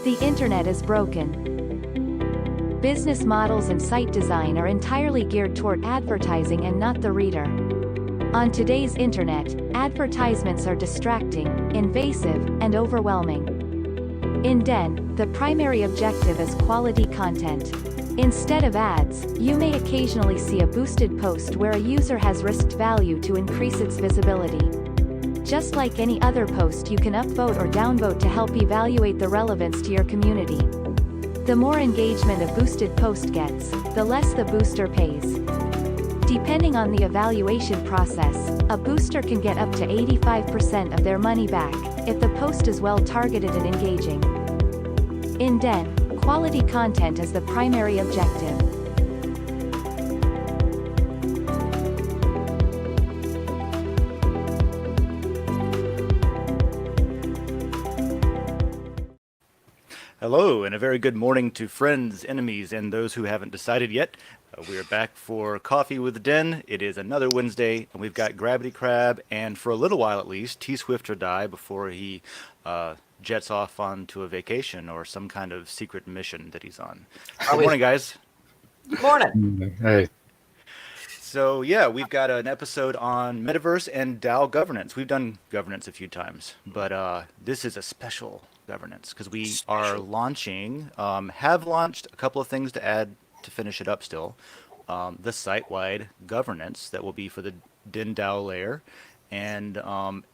The internet is broken. Business models and site design are entirely geared toward advertising and not the reader. On today's internet, advertisements are distracting, invasive, and overwhelming. In Den, the primary objective is quality content. Instead of ads, you may occasionally see a boosted post where a user has risked value to increase its visibility. Just like any other post, you can upvote or downvote to help evaluate the relevance to your community. The more engagement a boosted post gets, the less the booster pays. Depending on the evaluation process, a booster can get up to 85% of their money back, if the post is well targeted and engaging. In Den, quality content is the primary objective. Hello, and a very good morning to friends, enemies, and those who haven't decided yet. We are back for Coffee with Den. It is another Wednesday, and we've got Gravity Crab, and for a little while at least, T Swift or Die before he jets off onto a vacation or some kind of secret mission that he's on. Good morning, guys. Morning. Hey. So yeah, we've got an episode on Metaverse and DAO governance. We've done governance a few times, but this is a special governance because we are launching, have launched a couple of things to add to finish it up still. The site-wide governance that will be for the Den DAO layer, and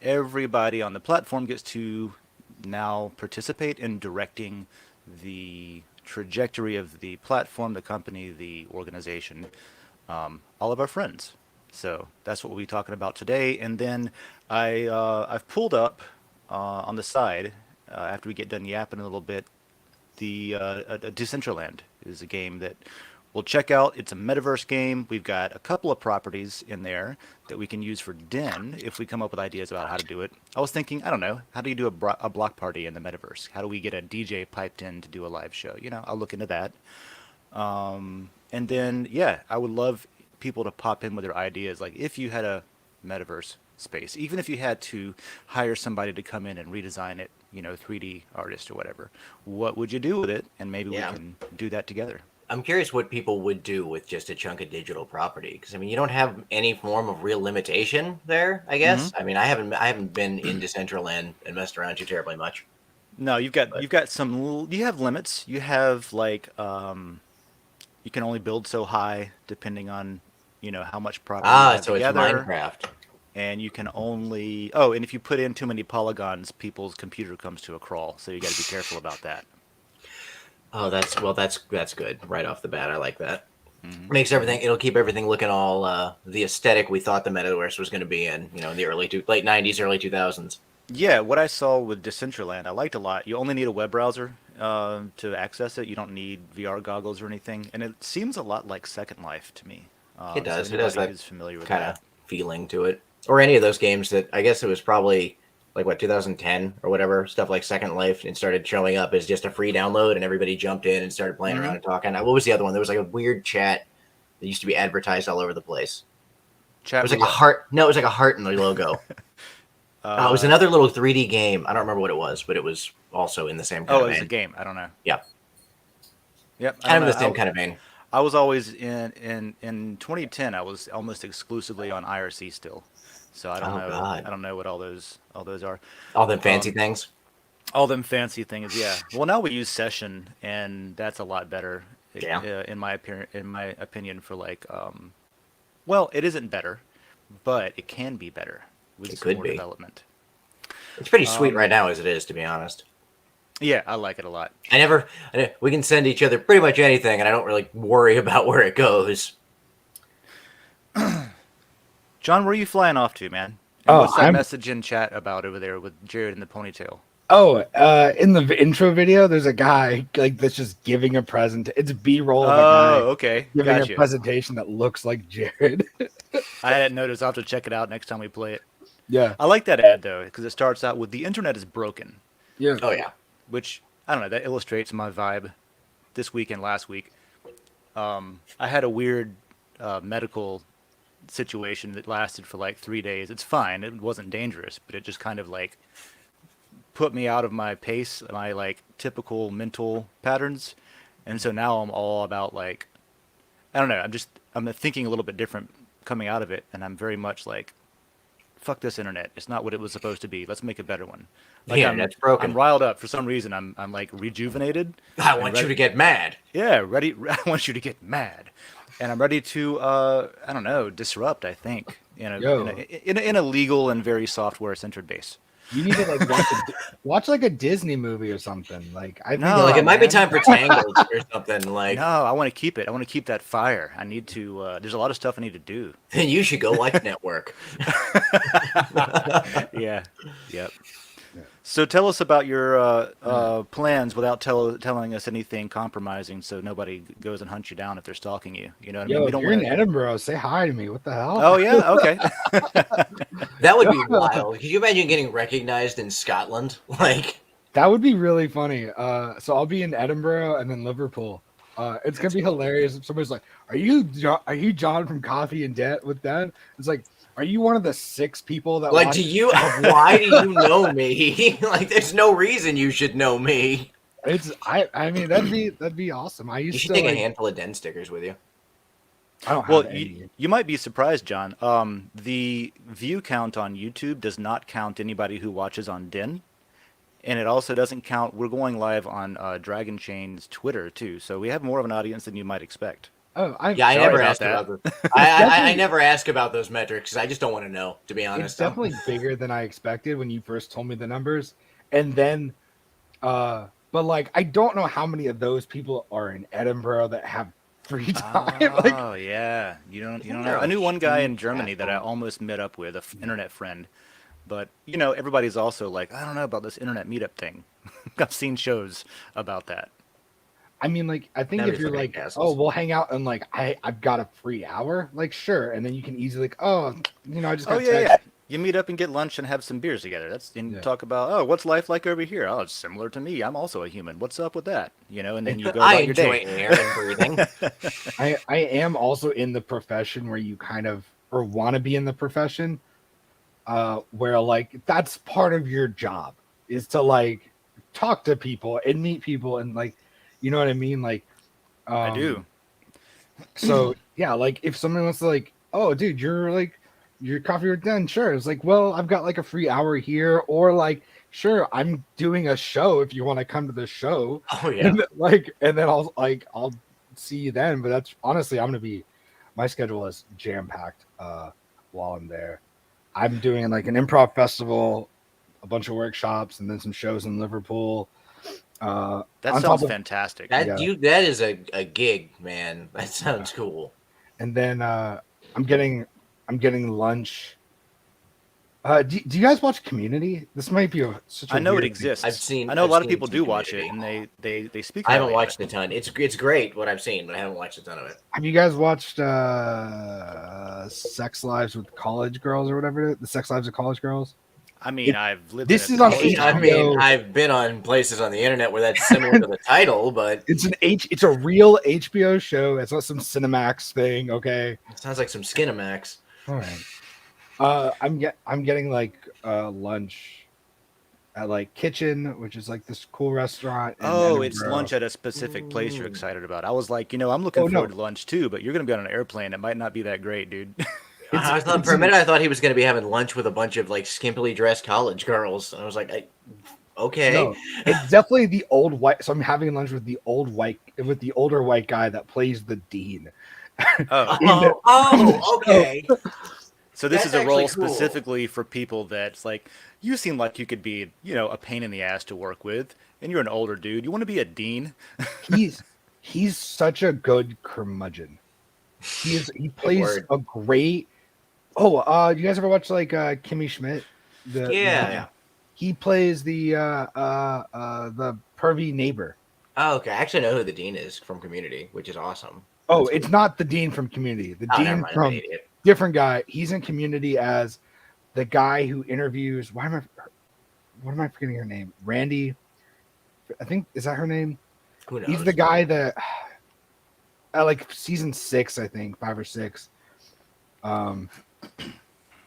everybody on the platform gets to now participate in directing the trajectory of the platform, the company, the organization, all of our friends. So that's what we'll be talking about today. And then I've pulled up on the side, after we get done yapping a little bit, the Decentraland is a game that we'll check out. It's a metaverse game. We've got a couple of properties in there that we can use for Den if we come up with ideas about how to do it. I was thinking, I don't know, how do you do a block party in the metaverse? How do we get a DJ piped in to do a live show? You know, I'll look into that. And then, yeah, I would love people to pop in with their ideas. Like if you had a metaverse space, even if you had to hire somebody to come in and redesign it, you know, 3D artist or whatever, what would you do with it? And maybe we can do that together. I'm curious what people would do with just a chunk of digital property, because I mean, you don't have any form of real limitation there, I guess. I mean, I haven't been in Decentraland and messed around too terribly much. No, you have limits. You have like you can only build so high depending on, you know, how much property you have so together. It's Minecraft. And you can only and if you put in too many polygons, people's computer comes to a crawl. So you got to be careful about that. Oh, that's good right off the bat. I like that. Makes everything. It'll keep everything looking all the aesthetic we thought the metaverse was going to be in. You know, in the late '90s, early 2000s. Yeah, what I saw with Decentraland, I liked a lot. You only need a web browser to access it. You don't need VR goggles or anything, and it seems a lot like Second Life to me. It does. So it has that who's familiar with kind of feeling to it, or any of those games that I guess it was probably like 2010 or whatever, stuff like Second Life, and started showing up as just a free download, and everybody jumped in and started playing around and talking. What was the other one? There was like a weird chat that used to be advertised all over the place. It was like a heart. No, it was like a heart in the logo. It was another little 3D game. I don't remember what it was, but it was also in the same kind of vein. Oh, it was a game. I don't know. Yeah. Yep. Kind of in the same kind of vein. I was always in 2010. I was almost exclusively on IRC still, so I don't know. God. I don't know what all those are. All them fancy things. All them fancy things. Yeah. Well, now we use Session, and that's a lot better. In my opinion, for like, well, it isn't better, but it can be better with some more development. It's pretty sweet right now as it is, to be honest. Yeah, I like it a lot. We can send each other pretty much anything, and I don't really worry about where it goes. John, where are you flying off to, man? And what's that message in chat about over there with Jared in the ponytail? Oh, in the intro video, there's a guy that's just giving a present. It's B-roll of a guy giving a presentation that looks like Jared. I hadn't noticed. I'll have to check it out next time we play it. Yeah. I like that ad, though, because it starts out with "The internet is broken." Yeah. Oh, yeah. Which, I don't know, that illustrates my vibe this week and last week. I had a weird medical situation that lasted for like 3 days. It's fine. It wasn't dangerous, but it just kind of like put me out of my pace, my like typical mental patterns, and so now I'm all about like, I don't know, I'm thinking a little bit different coming out of it, and I'm very much like, fuck this internet. It's not what it was supposed to be. Let's make a better one. Like The internet's broken. I'm riled up for some reason. I'm like rejuvenated. I want you to get mad. Yeah, ready. I want you to get mad, and I'm ready to I don't know, disrupt. I think in a legal and very software centered base. You need to like watch like a Disney movie or something. Like I think like it might be time for Tangled or something. Like no, I want to keep it. I want to keep that fire. I need to. There's a lot of stuff I need to do. Then you should go watch Network. Yeah. Yep. So tell us about your plans without telling us anything compromising, so nobody goes and hunts you down if they're stalking you. You know what I mean? If you're in Edinburgh, say hi to me. What the hell? Oh yeah, okay. That would be wild. Could you imagine getting recognized in Scotland? Like that would be really funny. So I'll be in Edinburgh and then Liverpool. It's gonna be hilarious if somebody's like, "Are you John from Coffee and Debt with Dan?" It's like, are you one of the 6 people that like do you? Why do you know me? Like, there's no reason you should know me. I mean that'd be awesome. You should take a handful of Den stickers with you. I don't have any. You might be surprised, John. The view count on YouTube does not count anybody who watches on Den, and it also doesn't count. We're going live on Dragon Chain's Twitter too, so we have more of an audience than you might expect. Oh, I never asked about that. I never ask about those metrics because I just don't want to know, to be honest. It's definitely bigger than I expected when you first told me the numbers, and then, but like I don't know how many of those people are in Edinburgh that have free time. Oh yeah, you don't know. I knew one guy in Germany that I almost met up with, an internet friend, but everybody's also like, I don't know about this internet meetup thing. I've seen shows about that. I mean, like, I think if you're like, oh, we'll hang out and like, I've got a free hour, like, sure. And then you can easily like, I just got yeah. You meet up and get lunch and have some beers together. Talk about, what's life like over here? Oh, it's similar to me. I'm also a human. What's up with that? And then you go about your day. I enjoy air and breathing. I am also in the profession where you kind of, or want to be in the profession, where like, that's part of your job is to like talk to people and meet people and like, you know what I mean? Like, I do. So yeah, like if someone wants to like, oh, dude, your coffee or done, sure. It's like, well, I've got like a free hour here, or like, sure, I'm doing a show if you want to come to the show. Oh yeah. And then I'll see you then. But that's honestly, my schedule is jam packed while I'm there. I'm doing like an improv festival, a bunch of workshops, and then some shows in Liverpool. That sounds fantastic. That is a gig, man. That sounds cool. And then I'm getting lunch. Do you guys watch Community? This might be such a I know weird it exists. I know a lot of people do watch it, and they speak. I haven't watched a ton. It's great what I've seen, but I haven't watched a ton of it. Have you guys watched Sex Lives with College Girls or whatever? The Sex Lives of College Girls? I mean, I've lived. This is on HBO. I mean, I've been on places on the internet where that's similar to the title, but it's a real HBO show. It's not some Cinemax thing. Okay, it sounds like some Skinamax. All right. I'm getting like lunch at like Kitchen, which is like this cool restaurant. It's lunch at a specific place you're excited about. I was like, I'm looking forward to lunch too, but you're gonna be on an airplane. It might not be that great, dude. For a minute, I thought he was going to be having lunch with a bunch of like skimpily dressed college girls. And I was like, okay. No, it's definitely the old white. So I'm having lunch with the older white guy that plays the dean. Okay. So this is a role specifically for people that's like, you seem like you could be, a pain in the ass to work with, and you're an older dude. You want to be a dean? He's such a good curmudgeon. He plays a great. Oh, you guys ever watch like Kimmy Schmidt? Yeah. He plays the pervy neighbor. Oh, okay. I actually know who the dean is from Community, which is awesome. Oh, it's not the dean from Community. The dean from different guy. He's in Community as the guy who interviews. What am I forgetting her name? Randy. I think is that her name? Who knows? He's the guy that at like season 6, I think 5 or 6.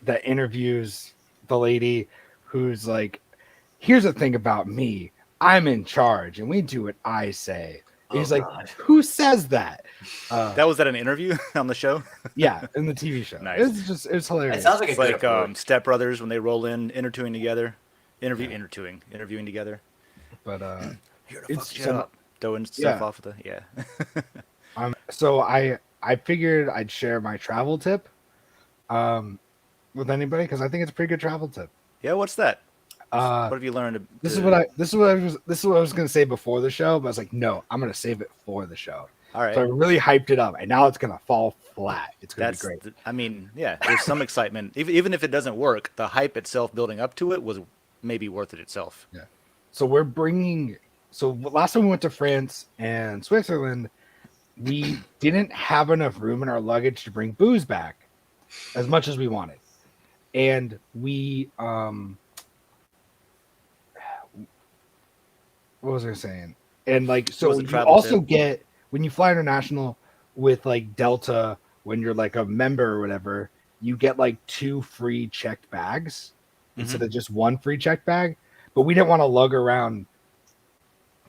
That interviews the lady who's like, here's the thing about me. I'm in charge, and we do what I say. Oh, He's like, God. who says that? That was at an interview on the show. Yeah, in the TV show. Nice. It's hilarious. It sounds like It's a good like approach. Step Brothers when they roll in, interviewing together, interviewing together. But Here to it's fuck shit some- up, throwing stuff off of the so I figured I'd share my travel tip with anybody because I think it's a pretty good travel tip. yeah. What's that? Uh, What have you learned? this is what I was gonna say before the show, but I was like, no, I'm gonna save it for the show. All right. So I really hyped it up, and now it's gonna fall flat. It's gonna That's be great. I mean, yeah. There's some excitement, even if it doesn't work. The hype itself, building up to it, was maybe worth it itself. So we're bringing. So last time we went to France and Switzerland, we didn't have enough room in our luggage to bring booze back as much as we wanted, and we what was I saying? And like, so Was it you travel also tip? get when you fly international with like Delta, when you're like a member or whatever, you get like 2 free checked bags instead of just 1 free checked bag. But we didn't want to lug around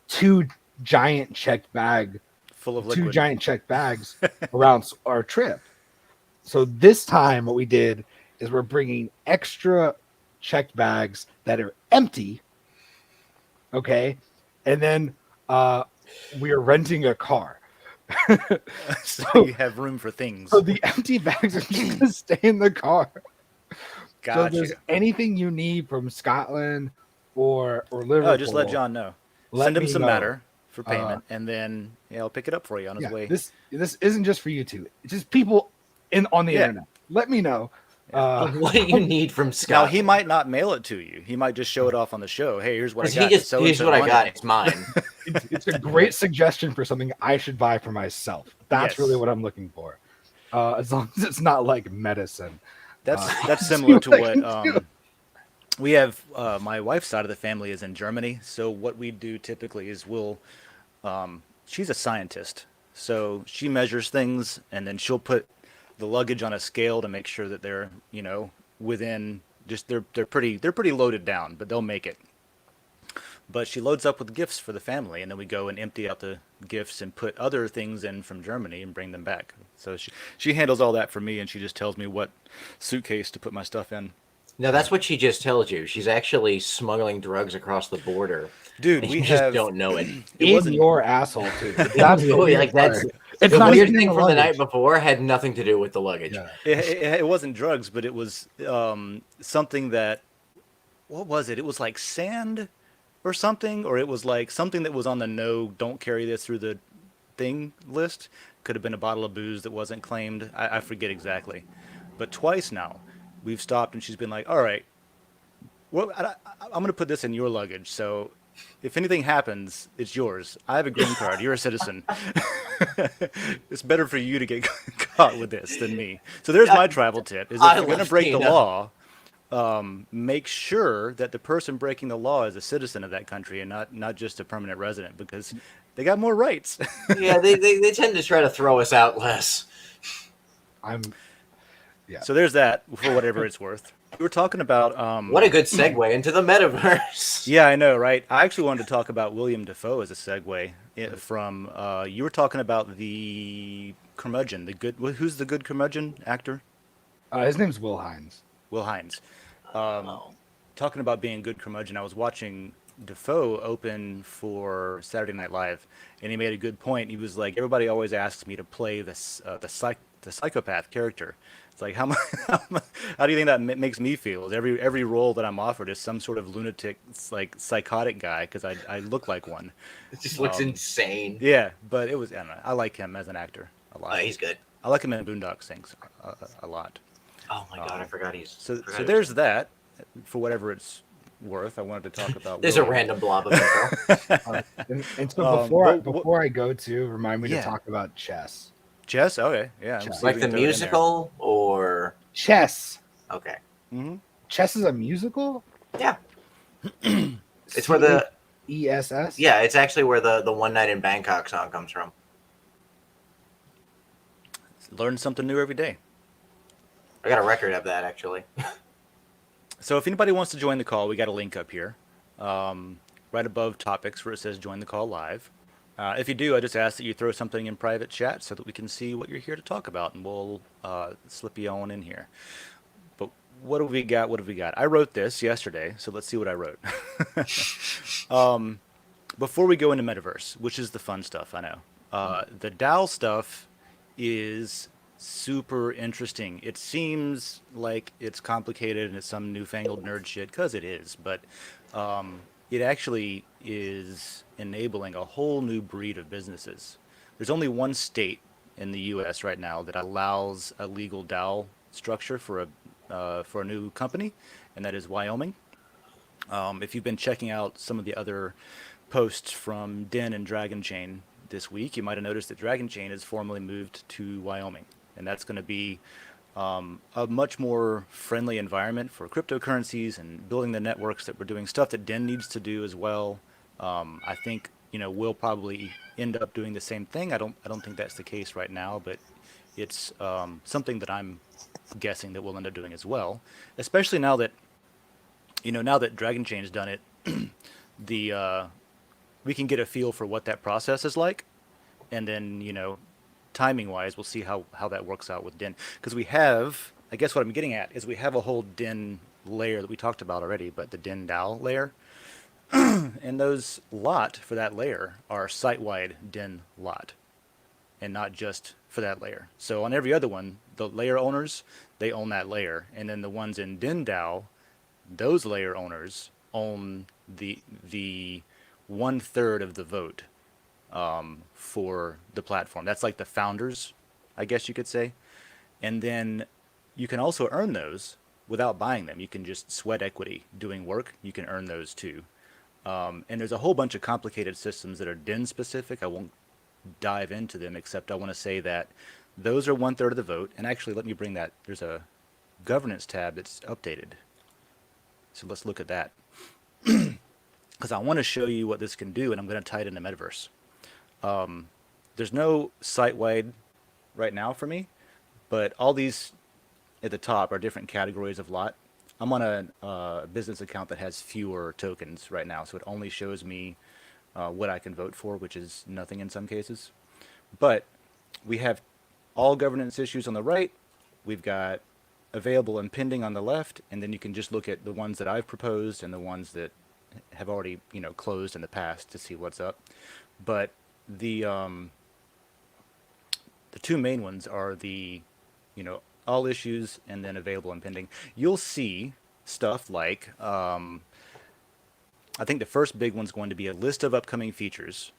2 giant checked bag, Full of 2 liquid. giant checked bags around our trip. So this time, what we did is we're bringing extra checked bags that are empty. Okay, and then we are renting a car. So you have room for things. So the empty bags are just gonna stay in the car. So if Gotcha. there's anything you need from Scotland or Liverpool, Oh, just let John know. let Send him me some know. matter for payment, and then I'll pick it up for you on his Yeah, way. this isn't just for you two. It's just people on the Yeah. internet. Let me know. What do you need from Now Scott? he might not mail it to you. He might just show it off on the show. Hey, here's what I got. here's So-and-so what I on got. it. It's mine. It's a great suggestion for something I should buy for myself. That's Yes. really what I'm looking for. As long as it's not like medicine. That's similar to what I what can do. we have. My wife's side of the family is in Germany, so what we do typically is she's a scientist, so she measures things and then she'll put the luggage on a scale to make sure that they're within just they're pretty loaded down, but they'll make it. But she loads up with gifts for the family, and then we go and empty out the gifts and put other things in from Germany and bring them back. So she handles all that for me, and she just tells me what suitcase to put my stuff in. No, that's what she just tells you. She's actually smuggling drugs across the border. Dude, And we you just have don't know it. It In wasn't your asshole too. That's the Oh, weird like that's part. It's the not weird even in thing the from the night luggage. before had nothing to do with the luggage. Yeah. it wasn't drugs, but it was something that what was it? It was like sand or something, or it was like something that was on the no, don't carry this through the thing list. Could have been a bottle of booze that wasn't claimed. I forget exactly, but twice now we've stopped and she's been like, "All right, well, I'm going to put this in your luggage, so if anything happens, it's yours. I have a green card. You're a citizen. It's better for you to get caught with this than me." So there's my travel tip: is if I you're going to love break the Tina. law, make sure that the person breaking the law is a citizen of that country and not just a permanent resident, because they got more rights. Yeah, they tend to try to throw us out less. So there's that for whatever it's worth. We were talking about What a good segue into the metaverse. Yeah, I know, right? I actually wanted to talk about William Dafoe as a segue from you were talking about the curmudgeon, the good. Who's the good curmudgeon actor? His name's Will Hines. Will Hines. Talking about being a good curmudgeon, I was watching Dafoe open for Saturday Night Live, and he made a good point. He was like, everybody always asks me to play this the psychopath character. It's like, how do you think that makes me feel? Is every role that I'm offered is some sort of lunatic, like psychotic guy, because I look like one. It just looks insane. Yeah, but it was. I don't know. I like him as an actor a lot. Oh, he's good. I like him in Boondock Saints a lot. Oh my god, I forgot he's. So forgot he was- there's that. For whatever it's worth, I wanted to talk about. There's a William. random blob of info. And so before but I go to, remind me Yeah. to talk about chess. Chess. Okay, yeah. Chess. we'll see Like if the we can throw it in there. musical, or Chess. okay, Chess is a musical. yeah, it's where the ESS. yeah, it's actually where the One Night in Bangkok song comes from. Learn something new every day. I got a record of that actually. So if anybody wants to join the call, we got a link up here. right above topics where it says join the call live. If you do, I just ask that you throw something in private chat so that we can see what you're here to talk about, and we'll slip you on in here. But what have we got? What have we got? I wrote this yesterday, so let's see what I wrote. Before we go into Metaverse, which is the fun stuff, I know, the DAO stuff is super interesting. It seems like it's complicated and it's some newfangled nerd shit, because it is, but it actually is enabling a whole new breed of businesses. There's only one state in the U.S. right now that allows a legal DAO structure for a new company, and that is Wyoming. If you've been checking out some of the other posts from Den and Dragon Chain this week, you might have noticed that Dragon Chain has formally moved to Wyoming, and that's going to be a much more friendly environment for cryptocurrencies and building the networks that we're doing, stuff that Den needs to do as well. I think we'll probably end up doing the same thing. I don't think that's the case right now, but it's something that I'm guessing that we'll end up doing as well, especially now that Dragon Chain's done it. the We can get a feel for what that process is like, and then timing wise, we'll see how that works out with Den, because I guess what I'm getting at is we have a whole Den layer that we talked about already, but the Den DAO layer, and those lot for that layer are site-wide Den lot, and not just for that layer. So on every other one, the layer owners, they own that layer, and then the ones in Den DAO, those layer owners own the 1/3 of the vote for the platform. That's like the founders, I guess you could say. And then you can also earn those without buying them. You can just sweat equity doing work. You can earn those too. And there's a whole bunch of complicated systems that are DIN specific. I won't dive into them, except I want to say that those are 1/3 of the vote. And actually, let me bring that. There's a governance tab that's updated. So let's look at that. Because I want to show you what this can do, and I'm going to tie it into Metaverse. There's no site-wide right now for me, but all these at the top are different categories of lot. I'm on a business account that has fewer tokens right now, so it only shows me what I can vote for, which is nothing in some cases. But we have all governance issues on the right. We've got available and pending on the left, and then you can just look at the ones that I've proposed and the ones that have already closed in the past to see what's up. But the two main ones are the all issues and then available and pending. You'll see stuff like I think the first big one's going to be a list of upcoming features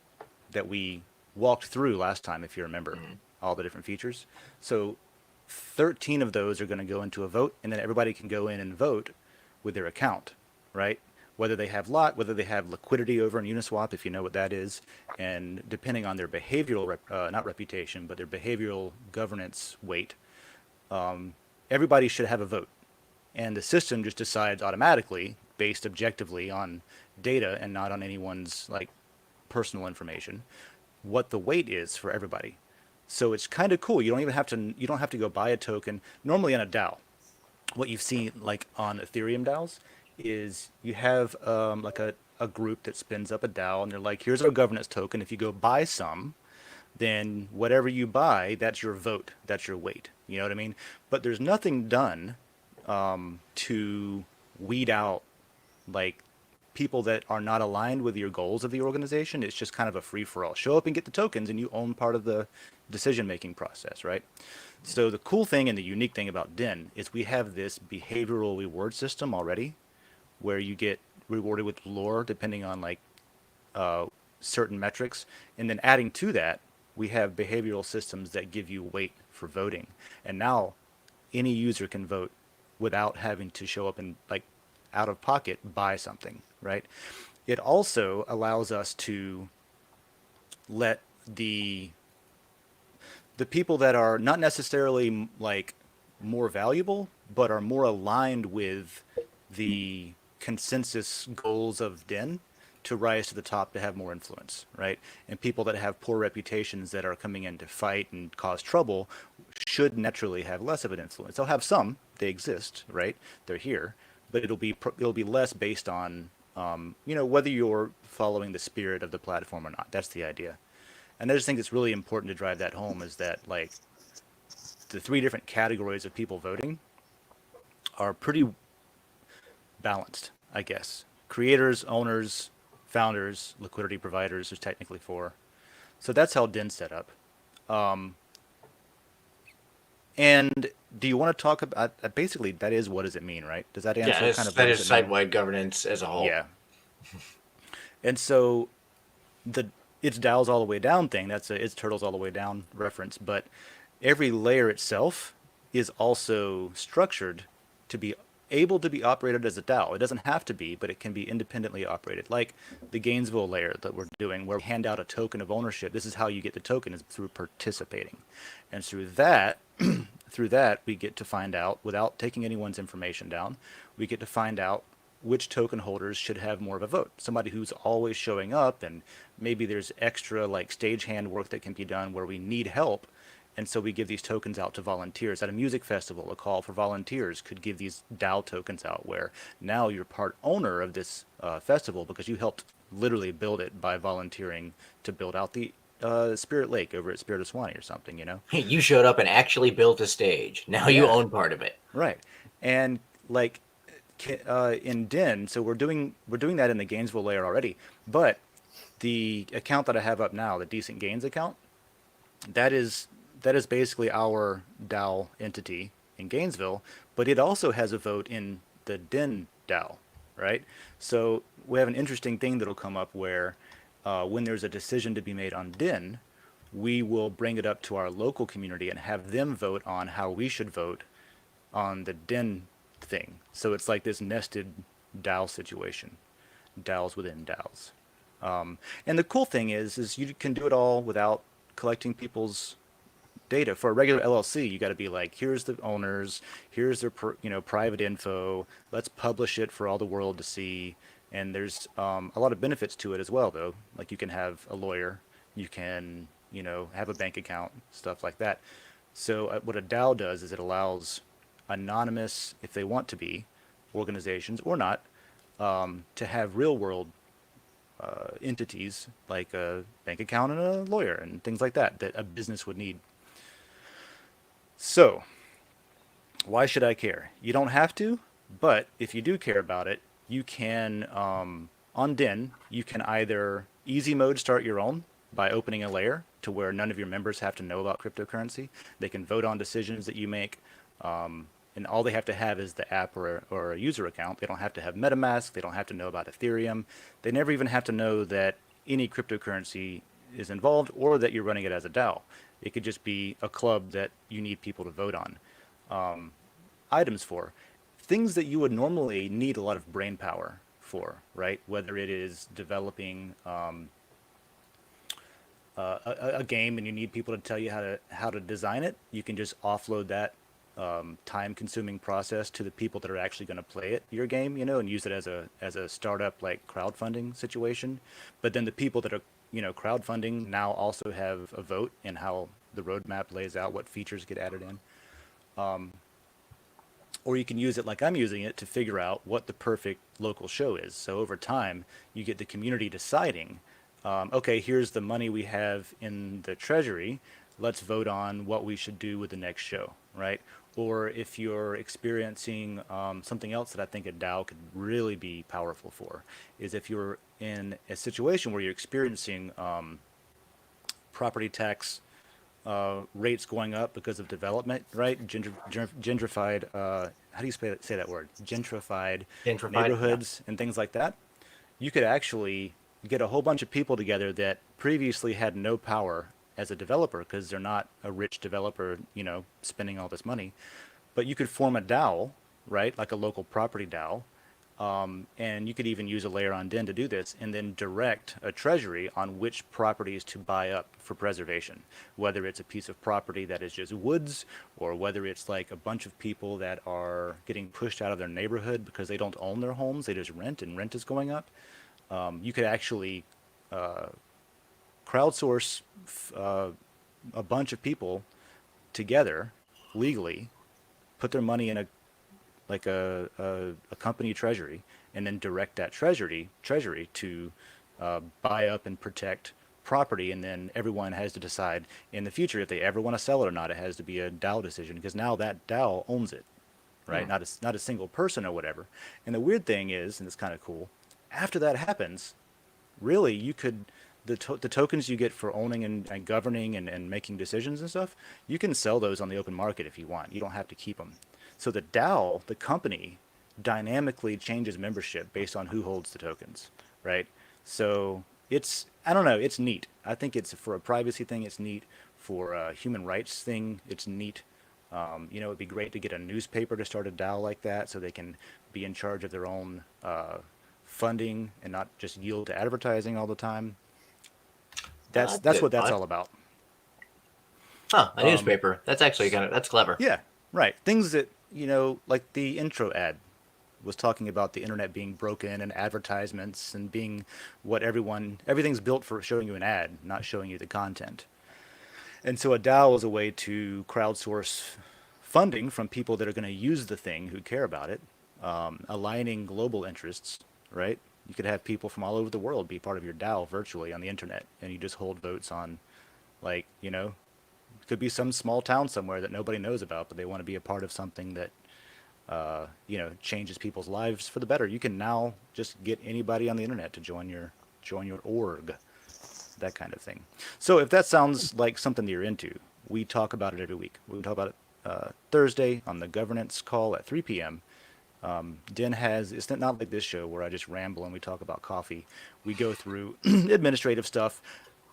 that we walked through last time, if you remember all the different features. So 13 of those are going to go into a vote, and then everybody can go in and vote with their account, right? Whether they have lot, whether they have liquidity over in Uniswap, if you know what that is, and depending on their behavioral, not reputation, but their behavioral governance weight, everybody should have a vote. And the system just decides automatically, based objectively on data and not on anyone's personal information, what the weight is for everybody. So it's kind of cool. You don't have to go buy a token. Normally on a DAO, what you've seen on Ethereum DAOs is you have a group that spins up a DAO, and they're like, here's our governance token. If you go buy some, then whatever you buy, that's your vote, that's your weight. You know what I mean? But there's nothing done to weed out people that are not aligned with your goals of the organization. It's just kind of a free-for-all. Show up and get the tokens, and you own part of the decision-making process, right? So the cool thing and the unique thing about Den is we have this behavioral reward system already, where you get rewarded with lore depending on certain metrics, and then adding to that, we have behavioral systems that give you weight for voting. And now any user can vote without having to show up and out of pocket buy something, right? It also allows us to let the people that are not necessarily more valuable, but are more aligned with the consensus goals of Den to rise to the top to have more influence, right? And people that have poor reputations that are coming in to fight and cause trouble should naturally have less of an influence. They'll have some, they exist, right? They're here, but it'll be less based on Whether you're following the spirit of the platform or not. That's the idea. And I just think it's really important to drive that home is that, like, the three different categories of people voting are pretty balanced, I guess. Creators, owners, founders, liquidity providers, there's technically four. So that's how DIN's set up. Um, and do you want to talk about, basically, that is, what does it mean, right? Does that answer kind of what that does is it mean? site-wide governance as a whole. Yeah. And so the it's DAOs all the way down thing, that's a it's turtles all the way down reference, but every layer itself is also structured to be able to be operated as a DAO. It doesn't have to be, but it can be independently operated. Like the Gainesville layer that we're doing, where we hand out a token of ownership. This is how you get the token, is through participating. And through that, we get to find out, without taking anyone's information down, we get to find out which token holders should have more of a vote. Somebody who's always showing up, and maybe there's extra like stagehand work that can be done where we need help. And so we give these tokens out to volunteers. At a music festival, a call for volunteers could give these DAO tokens out, where now you're part owner of this festival because you helped literally build it by volunteering to build out the Spirit Lake over at Spirit of Swanee or something, You showed up and actually built a stage. Now you Yeah. own part of it. Right. And like in Den, so we're doing that in the Gainesville layer already. But the account that I have up now, the Decent Gains account, that is basically our DAO entity in Gainesville, but it also has a vote in the Den DAO, right? So we have an interesting thing that'll come up where when there's a decision to be made on Den, we will bring it up to our local community and have them vote on how we should vote on the Den thing. So it's like this nested DAO situation, DAOs within DAOs. And the cool thing is you can do it all without collecting people's data. For a regular LLC, you got to be like, here's the owners, here's their private info. Let's publish it for all the world to see. And there's a lot of benefits to it as well, though. Like you can have a lawyer, you can have a bank account, stuff like that. So what a DAO does is it allows anonymous, if they want to be, organizations or not, to have real world entities like a bank account and a lawyer and things like that a business would need. So, why should I care? You don't have to, but if you do care about it, you can, on Den, you can either easy mode start your own by opening a layer to where none of your members have to know about cryptocurrency. They can vote on decisions that you make, and all they have to have is the app or a user account. They don't have to have MetaMask. They don't have to know about Ethereum. They never even have to know that any cryptocurrency is involved or that you're running it as a DAO. It could just be a club that you need people to vote on. Items for things that you would normally need a lot of brain power for, right? Whether it is developing a game and you need people to tell you how to design it, you can just offload that time-consuming process to the people that are actually going to play it, your game, and use it as a startup like crowdfunding situation. But then the people that are crowdfunding now also have a vote in how the roadmap lays out, what features get added in. Or you can use it like I'm using it to figure out what the perfect local show is. So over time, you get the community deciding, okay, here's the money we have in the treasury. Let's vote on what we should do with the next show, right? Or if you're experiencing something else that I think a DAO could really be powerful for, is if you're in a situation where you're experiencing property tax rates going up because of development, right? Gentrified, how do you say that word? Gentrified neighborhoods and things like that. You could actually get a whole bunch of people together that previously had no power as a developer because they're not a rich developer, spending all this money. But you could form a DAO, right? Like a local property DAO. And you could even use a layer on Den to do this and then direct a treasury on which properties to buy up for preservation, whether it's a piece of property that is just woods or whether it's like a bunch of people that are getting pushed out of their neighborhood because they don't own their homes, they just rent and rent is going up. You could actually crowdsource a bunch of people together legally, put their money in a company treasury, and then direct that treasury to buy up and protect property, and then everyone has to decide in the future if they ever want to sell it or not. It has to be a DAO decision because now that DAO owns it, right? Not a single person or whatever. And the weird thing is, and it's kind of cool, after that happens, really you could the tokens you get for owning and governing and making decisions and stuff, you can sell those on the open market if you want. You don't have to keep them. So the DAO, the company, dynamically changes membership based on who holds the tokens, right? So it's, I don't know, it's neat. I think it's, for a privacy thing, it's neat. For a human rights thing, it's neat. It'd be great to get a newspaper to start a DAO like that so they can be in charge of their own funding and not just yield to advertising all the time. That's what that's all about. Huh, a newspaper. That's actually that's clever. Yeah, right. Things that, like the intro ad was talking about the internet being broken and advertisements and being what everything's built for showing you an ad, not showing you the content. And so a DAO is a way to crowdsource funding from people that are going to use the thing, who care about it, aligning global interests, right? You could have people from all over the world be part of your DAO virtually on the internet, and you just hold votes on, it could be some small town somewhere that nobody knows about, but they want to be a part of something that, changes people's lives for the better. You can now just get anybody on the internet to join your org, that kind of thing. So if that sounds like something that you're into, we talk about it every week. We talk about it Thursday on the governance call at 3 p.m. Den has, it's not like this show where I just ramble and we talk about coffee. We go through administrative stuff,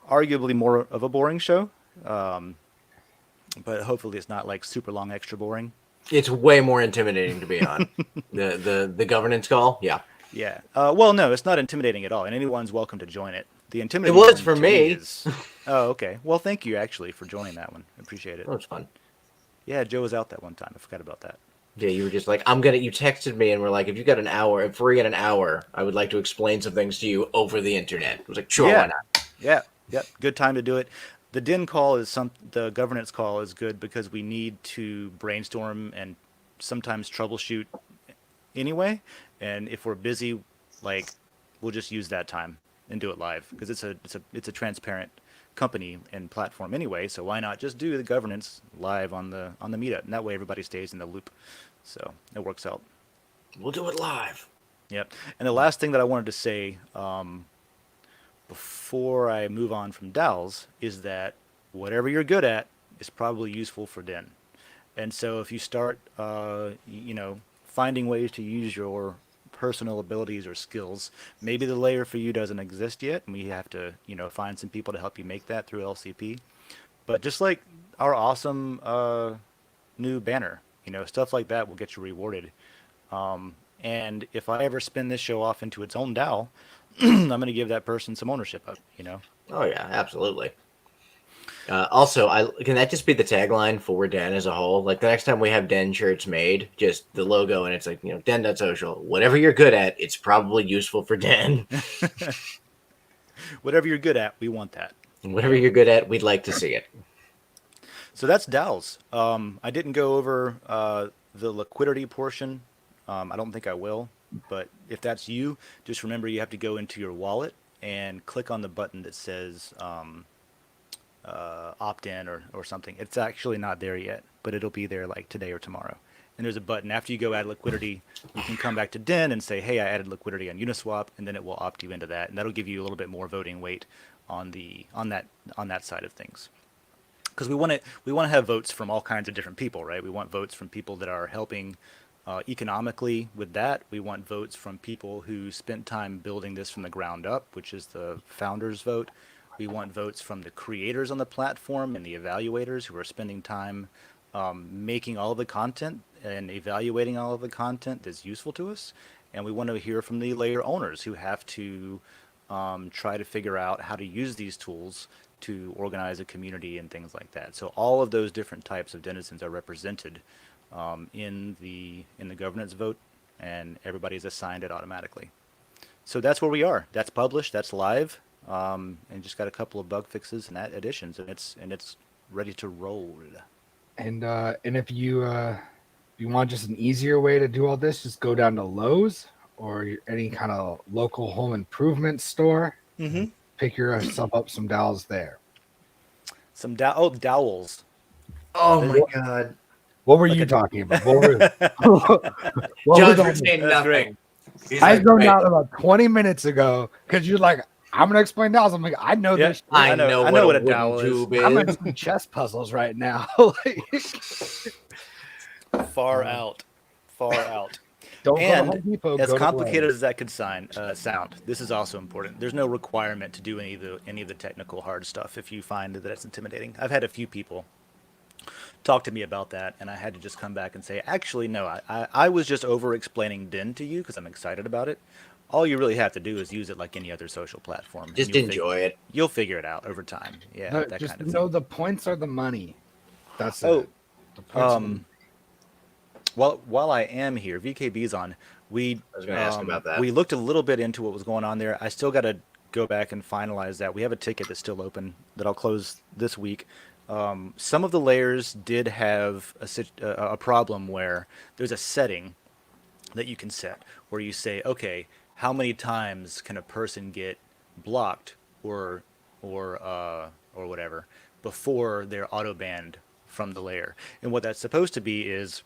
arguably more of a boring show, but hopefully it's not like super long, extra boring. It's way more intimidating to be on. the governance call, yeah. Yeah. Well, no, it's not intimidating at all, and anyone's welcome to join it. The intimidating it was for me. Oh, okay. Well, thank you actually for joining that one. I appreciate it. That was fun. Yeah, Joe was out that one time. I forgot about that. Yeah, you were just like, you texted me and were like, if you got an hour, free in an hour, I would like to explain some things to you over the internet. I was like, sure, why not? Yeah. Yep. Good time to do it. The Den call the governance call is good because we need to brainstorm and sometimes troubleshoot anyway. And if we're busy, we'll just use that time and do it live because it's a transparent company and platform anyway. So why not just do the governance live on the meetup? And that way everybody stays in the loop. So it works out. We'll do it live. Yep. And the last thing that I wanted to say, before I move on from DAOs, is that whatever you're good at is probably useful for Den. And so if you start, finding ways to use your personal abilities or skills, maybe the layer for you doesn't exist yet, and we have to, find some people to help you make that through LCP. But just like our awesome new banner, stuff like that will get you rewarded. And if I ever spin this show off into its own DAO, I'm going to give that person some ownership of, Oh yeah, absolutely. Also, can that just be the tagline for Den as a whole? Like the next time we have Den shirts made, just the logo and it's like, Den.Social. Whatever you're good at, it's probably useful for Den. Whatever you're good at, we want that. Whatever you're good at, we'd like to see it. So that's DAOs. I didn't go over the liquidity portion. I don't think I will. But if that's you, just remember you have to go into your wallet and click on the button that says opt-in or something. It's actually not there yet, but it'll be there like today or tomorrow. And there's a button after you go add liquidity. You can come back to Den and say, hey, I added liquidity on Uniswap, and then it will opt you into that, and that'll give you a little bit more voting weight on that side of things. Because we want to have votes from all kinds of different people, right? We want votes from people that are helping economically with that. We want votes from people who spent time building this from the ground up, which is the founders vote. We want votes from the creators on the platform and the evaluators who are spending time making all of the content and evaluating all of the content that's useful to us. And we want to hear from the layer owners who have to try to figure out how to use these tools to organize a community and things like that. So all of those different types of denizens are represented in the governance vote, and everybody's assigned it automatically. So that's where we are. That's published. That's live, and just got a couple of bug fixes and additions, and it's ready to roll. And if you want just an easier way to do all this, just go down to Lowe's or any kind of local home improvement store, Mm-hmm. pick yourself up some dowels there. Some dowels. Oh There's- my god. What were Like you a- talking about? What were, what John's was I- saying That's nothing. great. He's I like, zoned "Right, out about 20 minutes ago because you're like, I'm gonna explain dowels. I'm like, I know Yeah, this. Shit. I know what a dowel wooden is. tube I'm is. in some chess puzzles right now. Like, Far out. don't go to And Home Depot. as Go to complicated Lowe's. as that could sound, this is also important. There's no requirement to do any of the technical hard stuff if you find that it's intimidating. I've had a few people talk to me about that, and I had to just come back and say, actually, no, I was just over-explaining Den to you because I'm excited about it. All you really have to do is use it like any other social platform. and Just you'll enjoy it. You'll figure it out over time. Yeah, that Just kind of know thing. the points are the money. That's Oh, it. The points are the money. While I am here, VKB's on. I was gonna ask about that. We looked a little bit into what was going on there. I still got to go back and finalize that. We have a ticket that's still open that I'll close this week. Some of the layers did have a problem where there's a setting that you can set where you say, okay, how many times can a person get blocked or whatever before they're auto banned from the layer? And what that's supposed to be is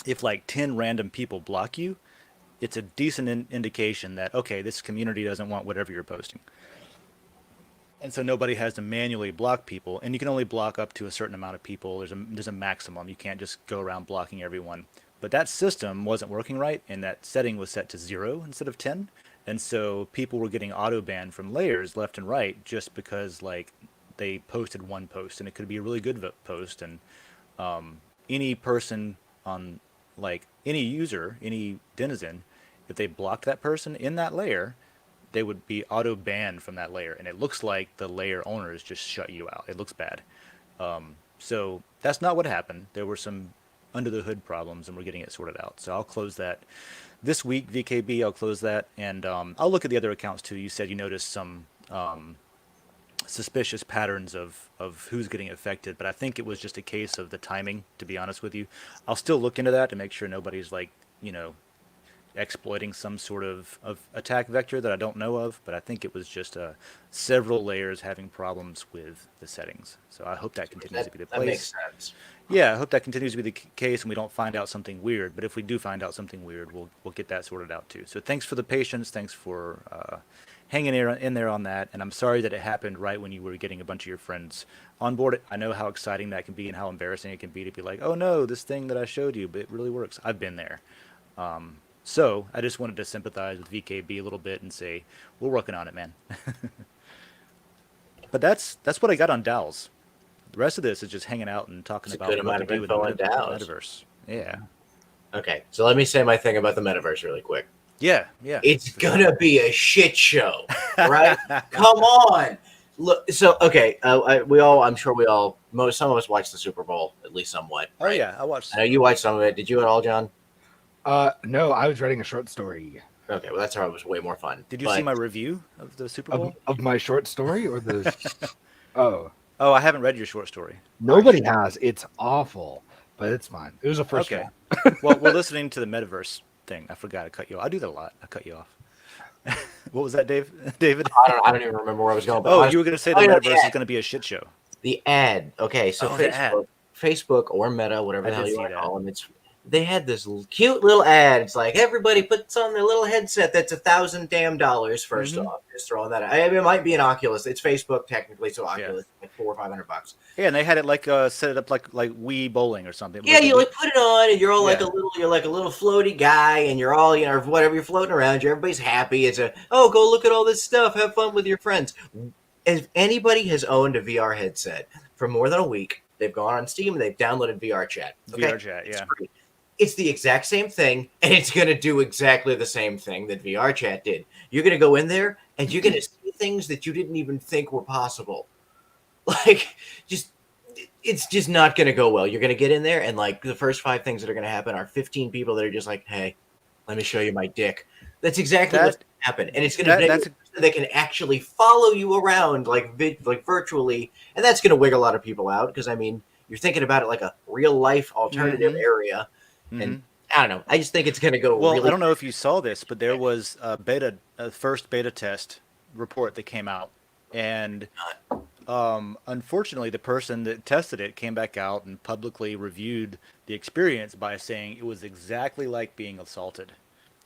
if like 10 random people block you, it's a decent indication that, okay, this community doesn't want whatever you're posting. And so nobody has to manually block people, and you can only block up to a certain amount of people. There's a maximum. You can't just go around blocking everyone. But that system wasn't working right, and that setting was set to 0 instead of 10. And so people were getting auto banned from layers left and right just because like they posted one post, and it could be a really good post, and any person on like any user, any denizen, if they blocked that person in that layer, they would be auto banned from that layer, and it looks like the layer owners just shut you out. It looks bad. So that's not what happened. There were some under the hood problems, and we're getting it sorted out. So I'll close that this week. VKB, I'll close that, and I'll look at the other accounts too. You said you noticed some suspicious patterns of who's getting affected, but I think it was just a case of the timing, to be honest with you. I'll still look into that to make sure nobody's like, exploiting some sort of attack vector that I don't know of, but I think it was just several layers having problems with the settings. So I hope that continues to be the case. That makes sense. Yeah, I hope that continues to be the case and we don't find out something weird, but if we do find out something weird, we'll get that sorted out too. So thanks for the patience, thanks for hanging in there on that, and I'm sorry that it happened right when you were getting a bunch of your friends on board. I know how exciting that can be and how embarrassing it can be to be like, oh no, this thing that I showed you, but it really works. I've been there. So I just wanted to sympathize with VKB a little bit and say, we're working on it, man. But that's what I got on DAOs. The rest of this is just hanging out and talking It's a about good what amount to of do with info on the DAOs. metaverse. Yeah. Okay, so let me say my thing about the metaverse really quick. Yeah. It's gonna be a shit show, right? Come on. Look, so okay, I'm sure some of us watched the Super Bowl at least somewhat. Oh right? yeah, I watched. I know you watched some of it. Did you at all, John? No, I was writing a short story. Okay, well that's how it was way more fun. Did you see my review of the Super Bowl? Of my short story or the Oh. Oh, I haven't read your short story. Nobody has. It's awful, but it's fine. It was a first Okay. draft. Well, we're listening to the metaverse thing. I forgot to cut you off. I do that a lot. I cut you off. What was that, David? I don't even remember where I was going. But Oh, honestly, you were going to say the metaverse is going to be a shit show. the ad. Okay, so the ad. Facebook or Meta, whatever I the hell did you see want to that. call them, they had this cute little ad. It's like everybody puts on their little headset that's $1,000 damn dollars. First off, just throwing that out. I mean, it might be an Oculus. It's Facebook technically, so Oculus like $400 or $500. Yeah, and they had it like set it up like Wii bowling or something. Yeah, you like put it on, and you're all like a little floaty guy, and you're all whatever you're floating around. Everybody's happy. It's go look at all this stuff, have fun with your friends. If anybody has owned a VR headset for more than a week, they've gone on Steam and they've downloaded VR Chat. Okay? VR Chat, yeah. It's the exact same thing, and it's going to do exactly the same thing that VR Chat did. You're going to go in there, and you're going to see things that you didn't even think were possible. Like, it's just not going to go well. You're going to get in there, and like the first 5 things that are going to happen are 15 people that are just like, "Hey, let me show you my dick." That's exactly what's going to happen, and it's going to they can actually follow you around like virtually, and that's going to wig a lot of people out because I mean, you're thinking about it like a real life alternative area. And I don't know. I just think it's going to go Well, really. I don't know if you saw this, but there was a first beta test report that came out, and unfortunately, the person that tested it came back out and publicly reviewed the experience by saying it was exactly like being assaulted,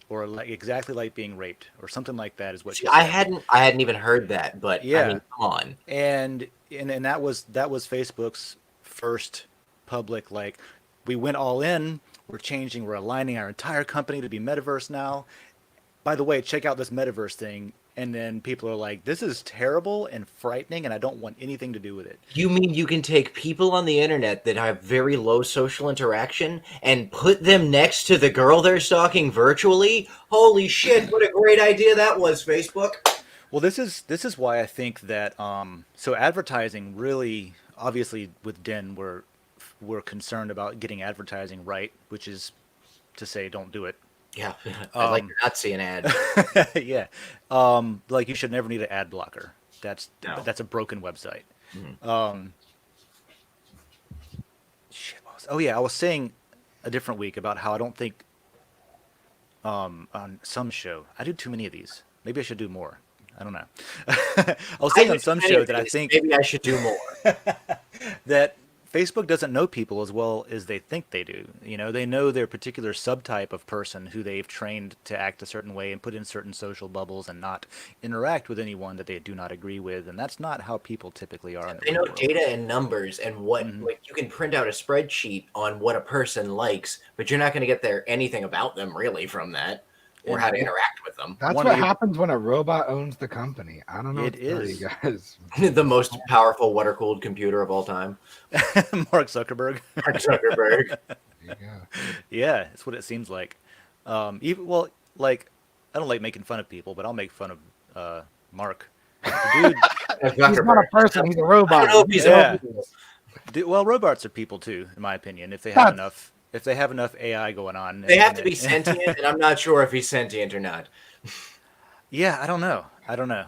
or like exactly like being raped, or something like that is what See, she said. I hadn't even heard that, but I Yeah, mean, come on. and that was Facebook's first public, like, we went all in, we're aligning our entire company to be metaverse now. By the way, check out this metaverse thing. And then people are like, this is terrible and frightening, and I don't want anything to do with it. You mean you can take people on the internet that have very low social interaction and put them next to the girl they're stalking virtually? Holy shit, what a great idea that was, Facebook. Well, this is why I think that so advertising really, obviously with Den, we're concerned about getting advertising right, which is to say don't do it. Yeah, I'd like to not see an ad. Yeah. Like, you should never need an ad blocker. That's No. that's a broken website. Mhm. Shit, oh yeah, I was saying a different week about how I don't think on some show I do too many of these. Maybe I should do more. I don't know. I was saying on some show that I think maybe I should do more. that Facebook doesn't know people as well as they think they do. You know, they know their particular subtype of person who they've trained to act a certain way and put in certain social bubbles and not interact with anyone that they do not agree with. And that's not how people typically are in the They know real world. data and numbers and what, like, you can print out a spreadsheet on what a person likes, but you're not going to get there anything about them really from that, or how to interact with them. That's One what of you- happens when a robot owns the company. I don't know It what to tell is. you guys. The most powerful water-cooled computer of all time. Mark Zuckerberg. Mark Zuckerberg. There you go. Yeah, that's what it seems like. Even, well, like, I don't like making fun of people, but I'll make fun of Mark. The He's not a person. He's a robot. I don't know if he's Yeah. open. Robots are people too, in my opinion. If they have enough AI going on, They have to be sentient, and I'm not sure if he's sentient or not. Yeah, I don't know.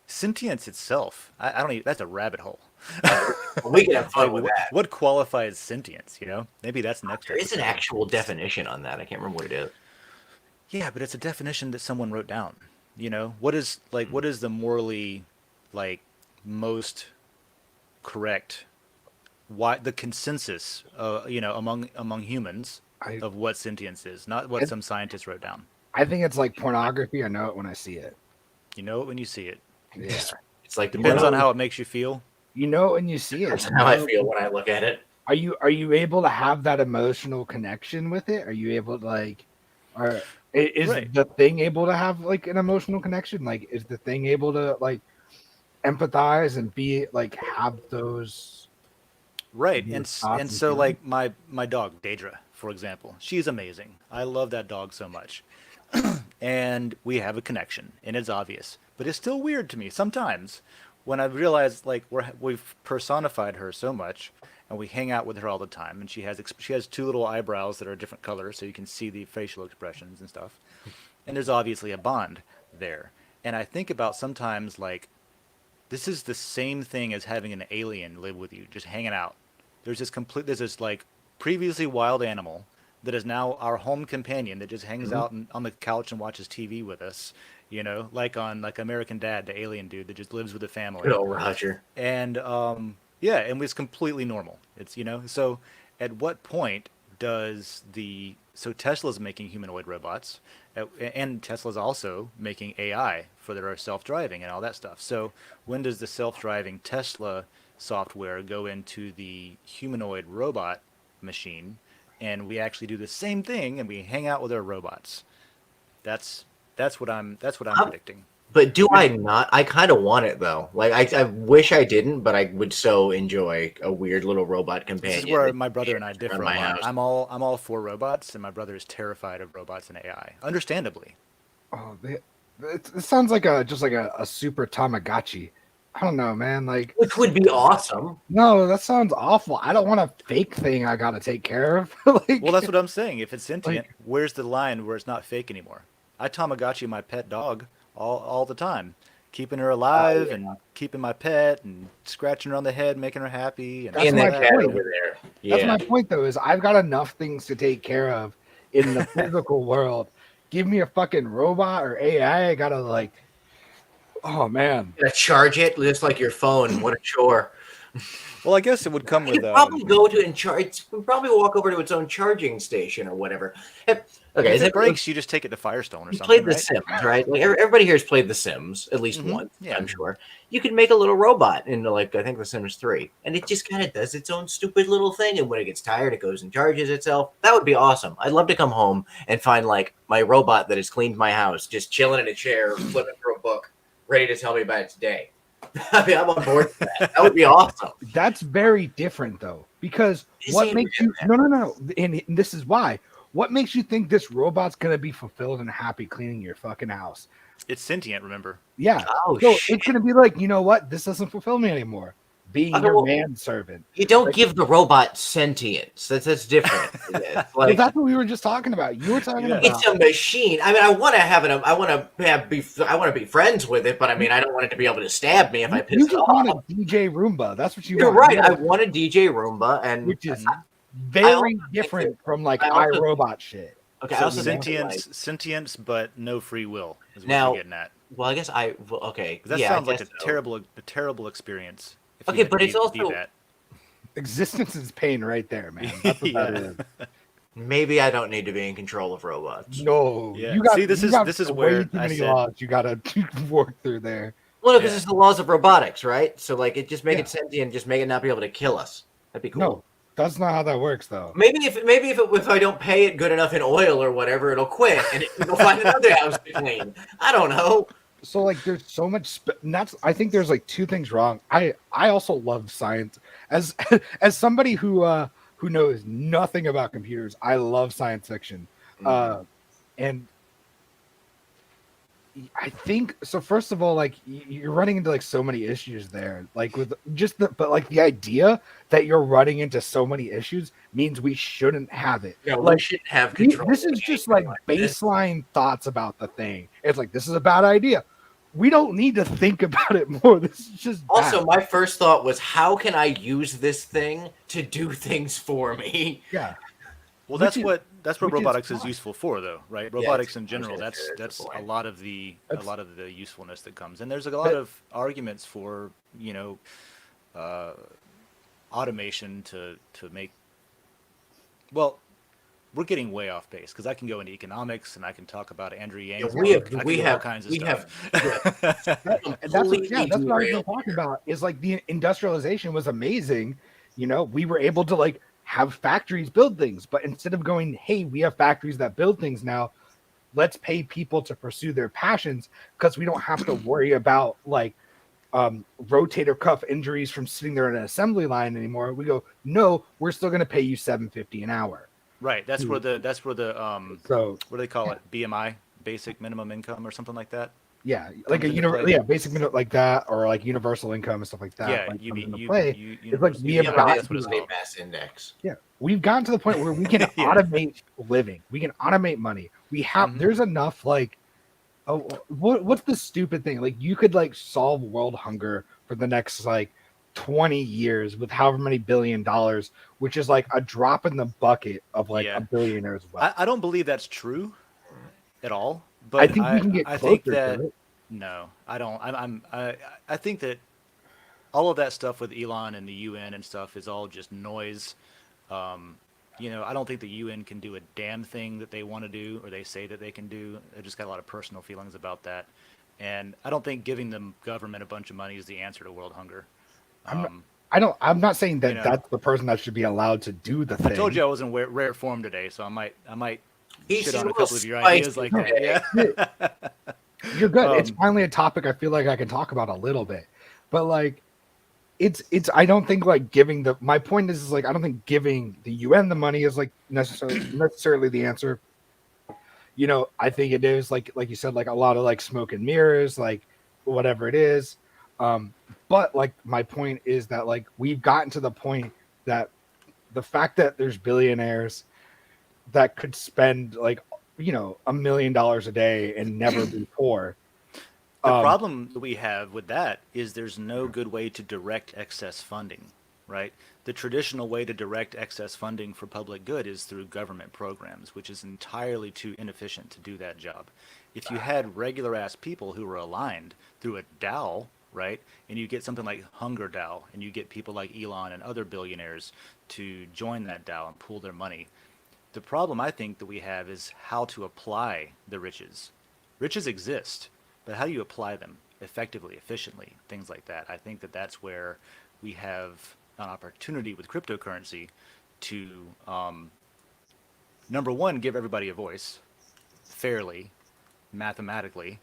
Sentience itself. I don't even. That's a rabbit hole. We can have fun Like, with that. what qualifies sentience? You know, maybe that's next. There is an episode. actual definition on that. I can't remember what it is. Yeah, but it's a definition that someone wrote down. You know, what is the morally, like, most correct, why the consensus, among humans of what sentience is, not what some scientists wrote down. I think it's like pornography. I know it when I see it. You know it when you see it. Yeah. It's like Depends on how it makes you feel. You know it when you see it. That's how I feel when I look at it. Are you able to have that emotional connection with it? Are you able to, like, or is Right. the thing able to have, like, an emotional connection? Like, is the thing able to, like, empathize and be, like, have those? Right, Your and thoughts and and so, feelings? like, my dog Daedra, for example, she's amazing. I love that dog so much, and we have a connection, and it's obvious. But it's still weird to me sometimes when I realize, like, we've personified her so much, and we hang out with her all the time, and she has two little eyebrows that are different colors, so you can see the facial expressions and stuff, and there's obviously a bond there. And I think about sometimes, like, this is the same thing as having an alien live with you, just hanging out. There's this like previously wild animal that is now our home companion that just hangs out on the couch and watches TV with us, like on like American Dad, the alien dude that just lives with the family. Good old Roger. And yeah, and it's completely normal. It's so at what point so Tesla's making humanoid robots, and Tesla's also making AI for their self-driving and all that stuff. So when does the self-driving Tesla software go into the humanoid robot machine, and we actually do the same thing and we hang out with our robots? That's what I'm predicting. But do I not? I kind of want it though. Like I wish I didn't, but I would so enjoy a weird little robot companion. This is where my brother and I differ a my lot. house. I'm all for robots, and my brother is terrified of robots and AI. Understandably. Oh, it sounds like just like a super Tamagotchi. I don't know, man. Like, Which would be awesome. no, that sounds awful. I don't want a fake thing I gotta take care of. Like, Well, that's what I'm saying. If it's sentient, where's the line where it's not fake anymore? I Tamagotchi my pet dog all the time, keeping her alive and keeping my pet and scratching her on the head, making her happy. And That's And my that cat point. over there. That's Yeah. my point, though. Is I've got enough things to take care of in the physical world. Give me a fucking robot or AI. I gotta like, oh man. You gotta charge it just like your phone. What a chore. Well, I guess it would come You with. could probably go to and charge. It would probably walk over to its own charging station or whatever. Okay, If it breaks, you just take it to Firestone or you something. played The right? Sims, right? Like everybody here has played The Sims at least once, Yeah. I'm sure. You could make a little robot into like I think The Sims 3, and it just kind of does its own stupid little thing. And when it gets tired, it goes and charges itself. That would be awesome. I'd love to come home and find like my robot that has cleaned my house, just chilling in a chair, flipping through a book, ready to tell me about its day. I mean, I'm on board for that. That would be awesome. That's very different though, because It what seems makes you no, and this is why. What makes you think this robot's gonna be fulfilled and happy cleaning your fucking house? It's sentient, remember? Yeah. Oh, So shit. it's gonna be like, you know what? This doesn't fulfill me anymore. Being Okay, your well, manservant. You don't Like- give the robot sentience. That's different. It's Well, like that's what we were just talking about. You were talking Yeah. about it's a machine. I mean, I want to have it. I want to be friends with it, but I mean, I don't want it to be able to stab me if I piss you it just off. want a DJ Roomba. That's what you You're want. right. You I want- want a DJ Roomba, and which is I very also think different that- from like I also- iRobot shit. okay. I So also think sentience, but no free will is what Now, you're getting at. well, I guess okay. 'Cause that yeah, sounds I like guess a so. terrible experience. If Okay, you had but to it's be also- that. Existence is pain right there, man. That's what that Yeah. is. Maybe I don't need to be in control of robots. No, Yeah. you got. See, this you is- got this is way where too I many said- laws you gotta work through there. Well, because Yeah. it's the laws of robotics, right? So, like, it just make Yeah. it sentient, just make it not be able to kill us. That'd be cool. No, that's not how that works, though. Maybe if I don't pay it good enough in oil or whatever, it'll quit and it can go find another house to clean. I don't know. So like, there's so much. And that's. I think there's like two things wrong. I also love science. As as somebody who knows nothing about computers, I love science fiction. And I think so. First of all, like you're running into like so many issues there, like with just but like the idea that you're running into so many issues means we shouldn't have it. Yeah, we like shouldn't have we- control. this of is the just game like this. baseline thoughts about the thing. It's like this is a bad idea. We don't need to think about it more. This is just Also, bad. my first thought was, how can I use this thing to do things for me? Yeah. Well, Which that's what which is robotics is fine. usable for, though, right? Yeah, Robotics in it's- general. that's fair, That's that's a fine. lot of the That's- usefulness that comes, and there's a lot of arguments for automation to make. Well, we're getting way off base because I can go into economics and I can talk about Andrew Yang's we work, have- I can we do all have- kinds of we stuff. And that's what, Completely that's what I was derailed talking here. about. Is like the industrialization was amazing. You know, we were able to like have factories build things, but instead of going, hey, we have factories that build things now, let's pay people to pursue their passions because we don't have to worry about like rotator cuff injuries from sitting there in an assembly line anymore. We go, no, we're still going to pay you $7.50 an hour. Right. That's where the So what do they call it? BMI, basic minimum income, or something like that. yeah, like Comes a into play. basic minute like that, or like universal income and stuff like that. Yeah, like, you comes into you play. you It's like we have yeah, got that's what it's to- called. mass index. Yeah, we've gotten to the point where we can Yeah. automate living. We can automate money. We have Mhm. there's enough like, oh, what's the stupid thing? Like you could like solve world hunger for the next like 20 years with however many $1 billion, which is like a drop in the bucket of like Yeah. a billionaire's wealth. I don't believe that's true at all. But I think we can get I closer think that to it. no, I don't. I think that all of that stuff with Elon and the UN and stuff is all just noise. I don't think the UN can do a damn thing that they want to do or they say that they can do. I just got a lot of personal feelings about that, and I don't think giving the government a bunch of money is the answer to world hunger. I'm not saying that you know. that's the person that should be allowed to do the thing. I told you I was in rare form today, so I might He's shit on a a little couple of your spicy ideas like that. Yeah. You're good. It's Um, finally a topic I feel like I can talk about a little bit. But like it's I don't think like giving my point is like I don't think giving the UN the money is like necessarily the answer. I think it is like you said, like a lot of like smoke and mirrors, like whatever it is. But like my point is that like we've gotten to the point that the fact that there's billionaires that could spend like $1 million a day and never be poor. The problem that we have with that is there's no good way to direct excess funding. right? The traditional way to direct excess funding for public good is through government programs, which is entirely too inefficient to do that job. If you had regular ass people who were aligned through a DAO, right, and you get something like Hunger DAO, and you get people like Elon and other billionaires to join that DAO and pool their money. The problem I think that we have is how to apply the riches. Riches exist, but how do you apply them effectively, efficiently, things like that? I think that that's where we have an opportunity with cryptocurrency to, number one, give everybody a voice fairly, mathematically,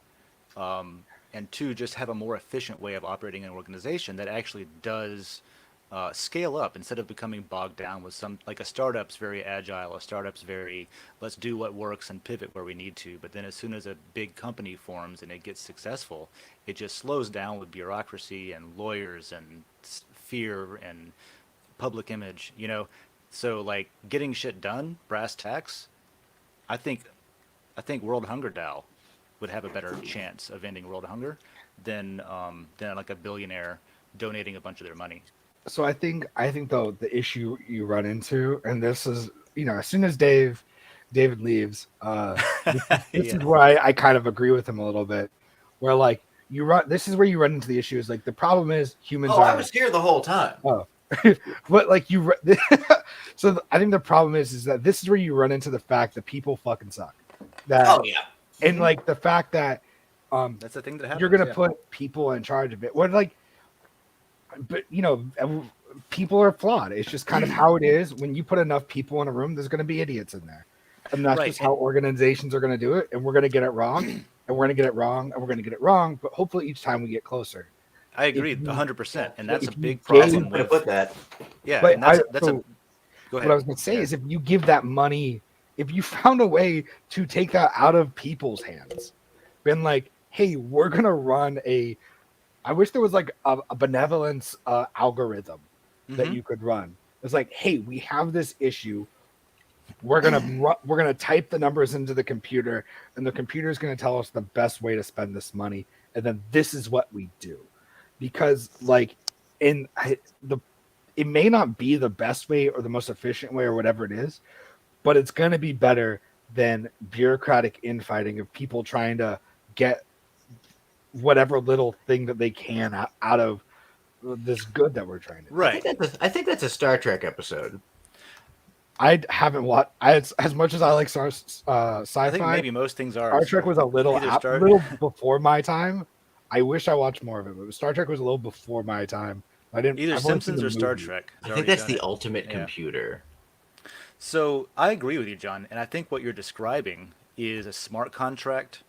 and two, just have a more efficient way of operating an organization that actually does scale up instead of becoming bogged down with some, like a startup's very agile, a startup's very, let's do what works and pivot where we need to. But then as soon as a big company forms and it gets successful, it just slows down with bureaucracy and lawyers and fear and public image, you know? So like getting shit done, brass tacks, I think World Hunger DAO would have a better chance of ending world hunger than like a billionaire donating a bunch of their money. So I think though the issue you run into, and this is, as soon as David leaves, this is where I kind of agree with him a little bit, where like this is where you run into the issue is like the problem is humans I was here the whole time. But like so I think the problem is that this is where you run into the fact that people fucking suck. And like the fact that that's the thing that happens. You're gonna put people in charge of it. But people are flawed. It's just kind of how it is. When you put enough people in a room, there's gonna be idiots in there, and that's just how organizations are gonna do it. And we're gonna get it wrong, and we're gonna get it wrong, and we're gonna get it wrong. But hopefully, each time we get closer. I agree 100%, and that's a big problem with that. Yeah, but and that's go ahead. What I was gonna say is if you give that money, if you found a way to take that out of people's hands, been like, hey, we're gonna run I wish there was like a benevolence algorithm that you could run. It's like, hey, we have this issue. We're gonna type the numbers into the computer, and the computer is gonna tell us the best way to spend this money, and then this is what we do. Because like, it may not be the best way or the most efficient way or whatever it is, but it's gonna be better than bureaucratic infighting of people trying to get whatever little thing that they can out of this good that we're trying to do. Right. I think that's a Star Trek episode. I haven't watched as much as I like sci-fi. I think maybe most things are. Star Trek was a little before my time. I wish I watched more of it, but Star Trek was a little before my time. I didn't. Either Simpsons or Star Trek. I think that's the ultimate computer. So I agree with you, John, and I think what you're describing is a smart contract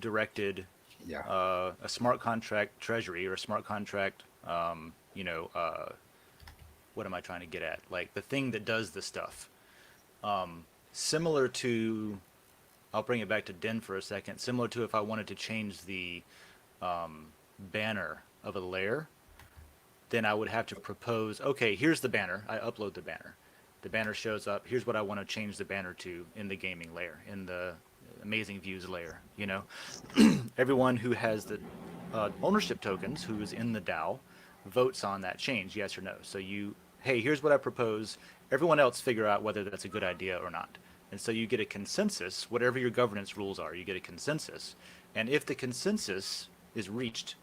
directed. A smart contract treasury or a smart contract, what am I trying to get at? Like the thing that does the stuff. Similar to, I'll bring it back to Den for a second, similar to if I wanted to change the banner of a layer, then I would have to propose, okay, here's the banner. I upload the banner. The banner shows up. Here's what I want to change the banner to in the gaming layer, in the amazing views layer. Everyone who has the ownership tokens, who is in the DAO, votes on that change, yes or no. So hey, here's what I propose. Everyone else figure out whether that's a good idea or not. And so you get a consensus, whatever your governance rules are, you get a consensus. And if the consensus is reached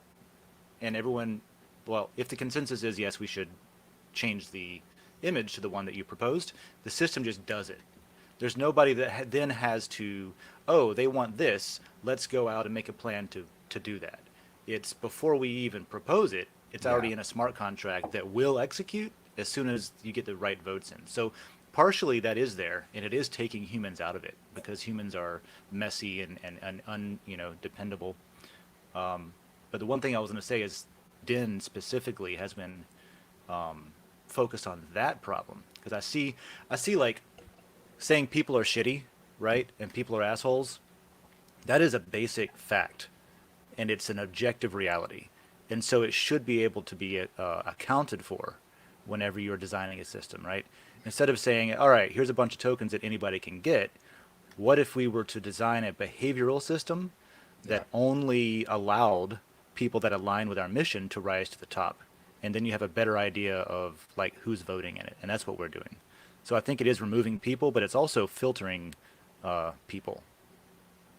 and if the consensus is, yes, we should change the image to the one that you proposed, the system just does it. There's nobody that then has to, they want this, let's go out and make a plan to do that. It's before we even propose it, it's already in a smart contract that will execute as soon as you get the right votes in. So partially that is there, and it is taking humans out of it because humans are messy and dependable. But the one thing I was going to say is Den specifically has been focused on that problem because I see like saying people are shitty, right, and people are assholes. That is a basic fact, and it's an objective reality, and so it should be able to be accounted for whenever you're designing a system, right? Instead of saying, all right, here's a bunch of tokens that anybody can get, what if we were to design a behavioral system that only allowed people that align with our mission to rise to the top? and then you have a better idea of like who's voting in it, and that's what we're doing. So I think it is removing people, but it's also filtering people,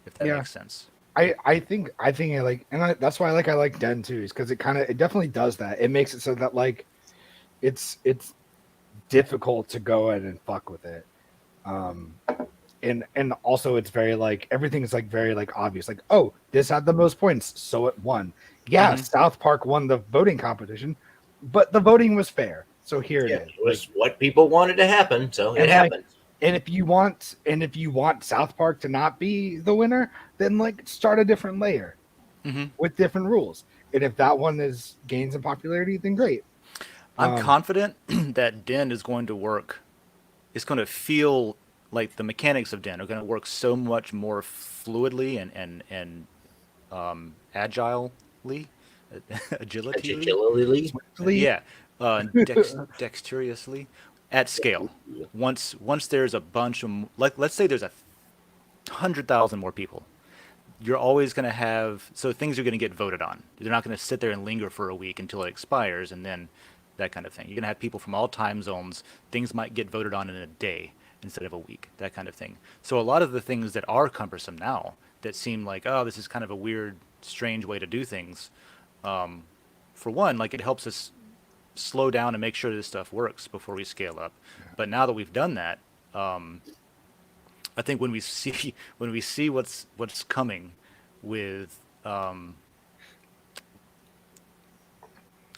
if that Yeah. makes sense. I think that's why I like Den too, is because it definitely does that. It makes it so that like it's difficult to go in and fuck with it. And also it's very like everything's like very like obvious. Like, oh, this had the most points, so it won. Yeah, Mhm. South Park won the voting competition, but the voting was fair. So here it Yeah, is. it was what people wanted to happen, so it And like happened. and if you want South Park to not be the winner, then like start a different layer Mhm. with different rules. And if that one is gains in popularity, then great. I'm confident that Den is going to work. It's going to feel like the mechanics of Den are going to work so much more fluidly and agilely, agility. Particularly, Swiftly, Yeah, dexterously at scale. Once there's a bunch of like let's say there's 100,000 more people, you're always going to have so things are going to get voted on. They're not going to sit there and linger for a week until it expires and then that kind of thing. You're going to have people from all time zones. Things might get voted on in a day instead of a week, that kind of thing. So a lot of the things that are cumbersome now that seem like, oh, this is kind of a weird, strange way to do things. For one, like it helps us slow down and make sure this stuff works before we scale up. But now that we've done that, I think when we see what's coming with a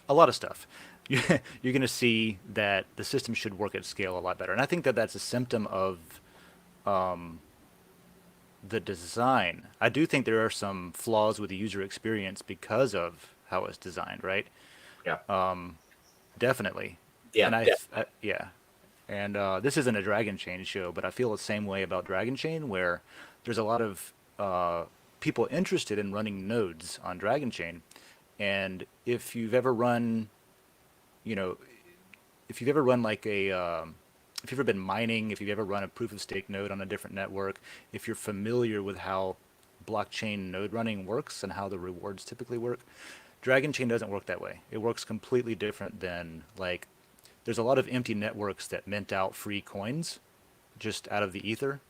lot of stuff, you're going to see that the system should work at scale a lot better. And I think that that's a symptom of the design. I do think there are some flaws with the user experience because of how it's designed, right? yeah, Definitely. yeah, And yeah. yeah. And this isn't a Dragon Chain show, but I feel the same way about Dragon Chain, where there's a lot of people interested in running nodes on Dragon Chain. And if you've ever run, you know, if you've ever run like if you've ever been mining, if you've ever run a proof of stake node on a different network, if you're familiar with how blockchain node running works and how the rewards typically work, Dragon Chain doesn't work that way. It works completely different than like there's a lot of empty networks that mint out free coins just out of the ether,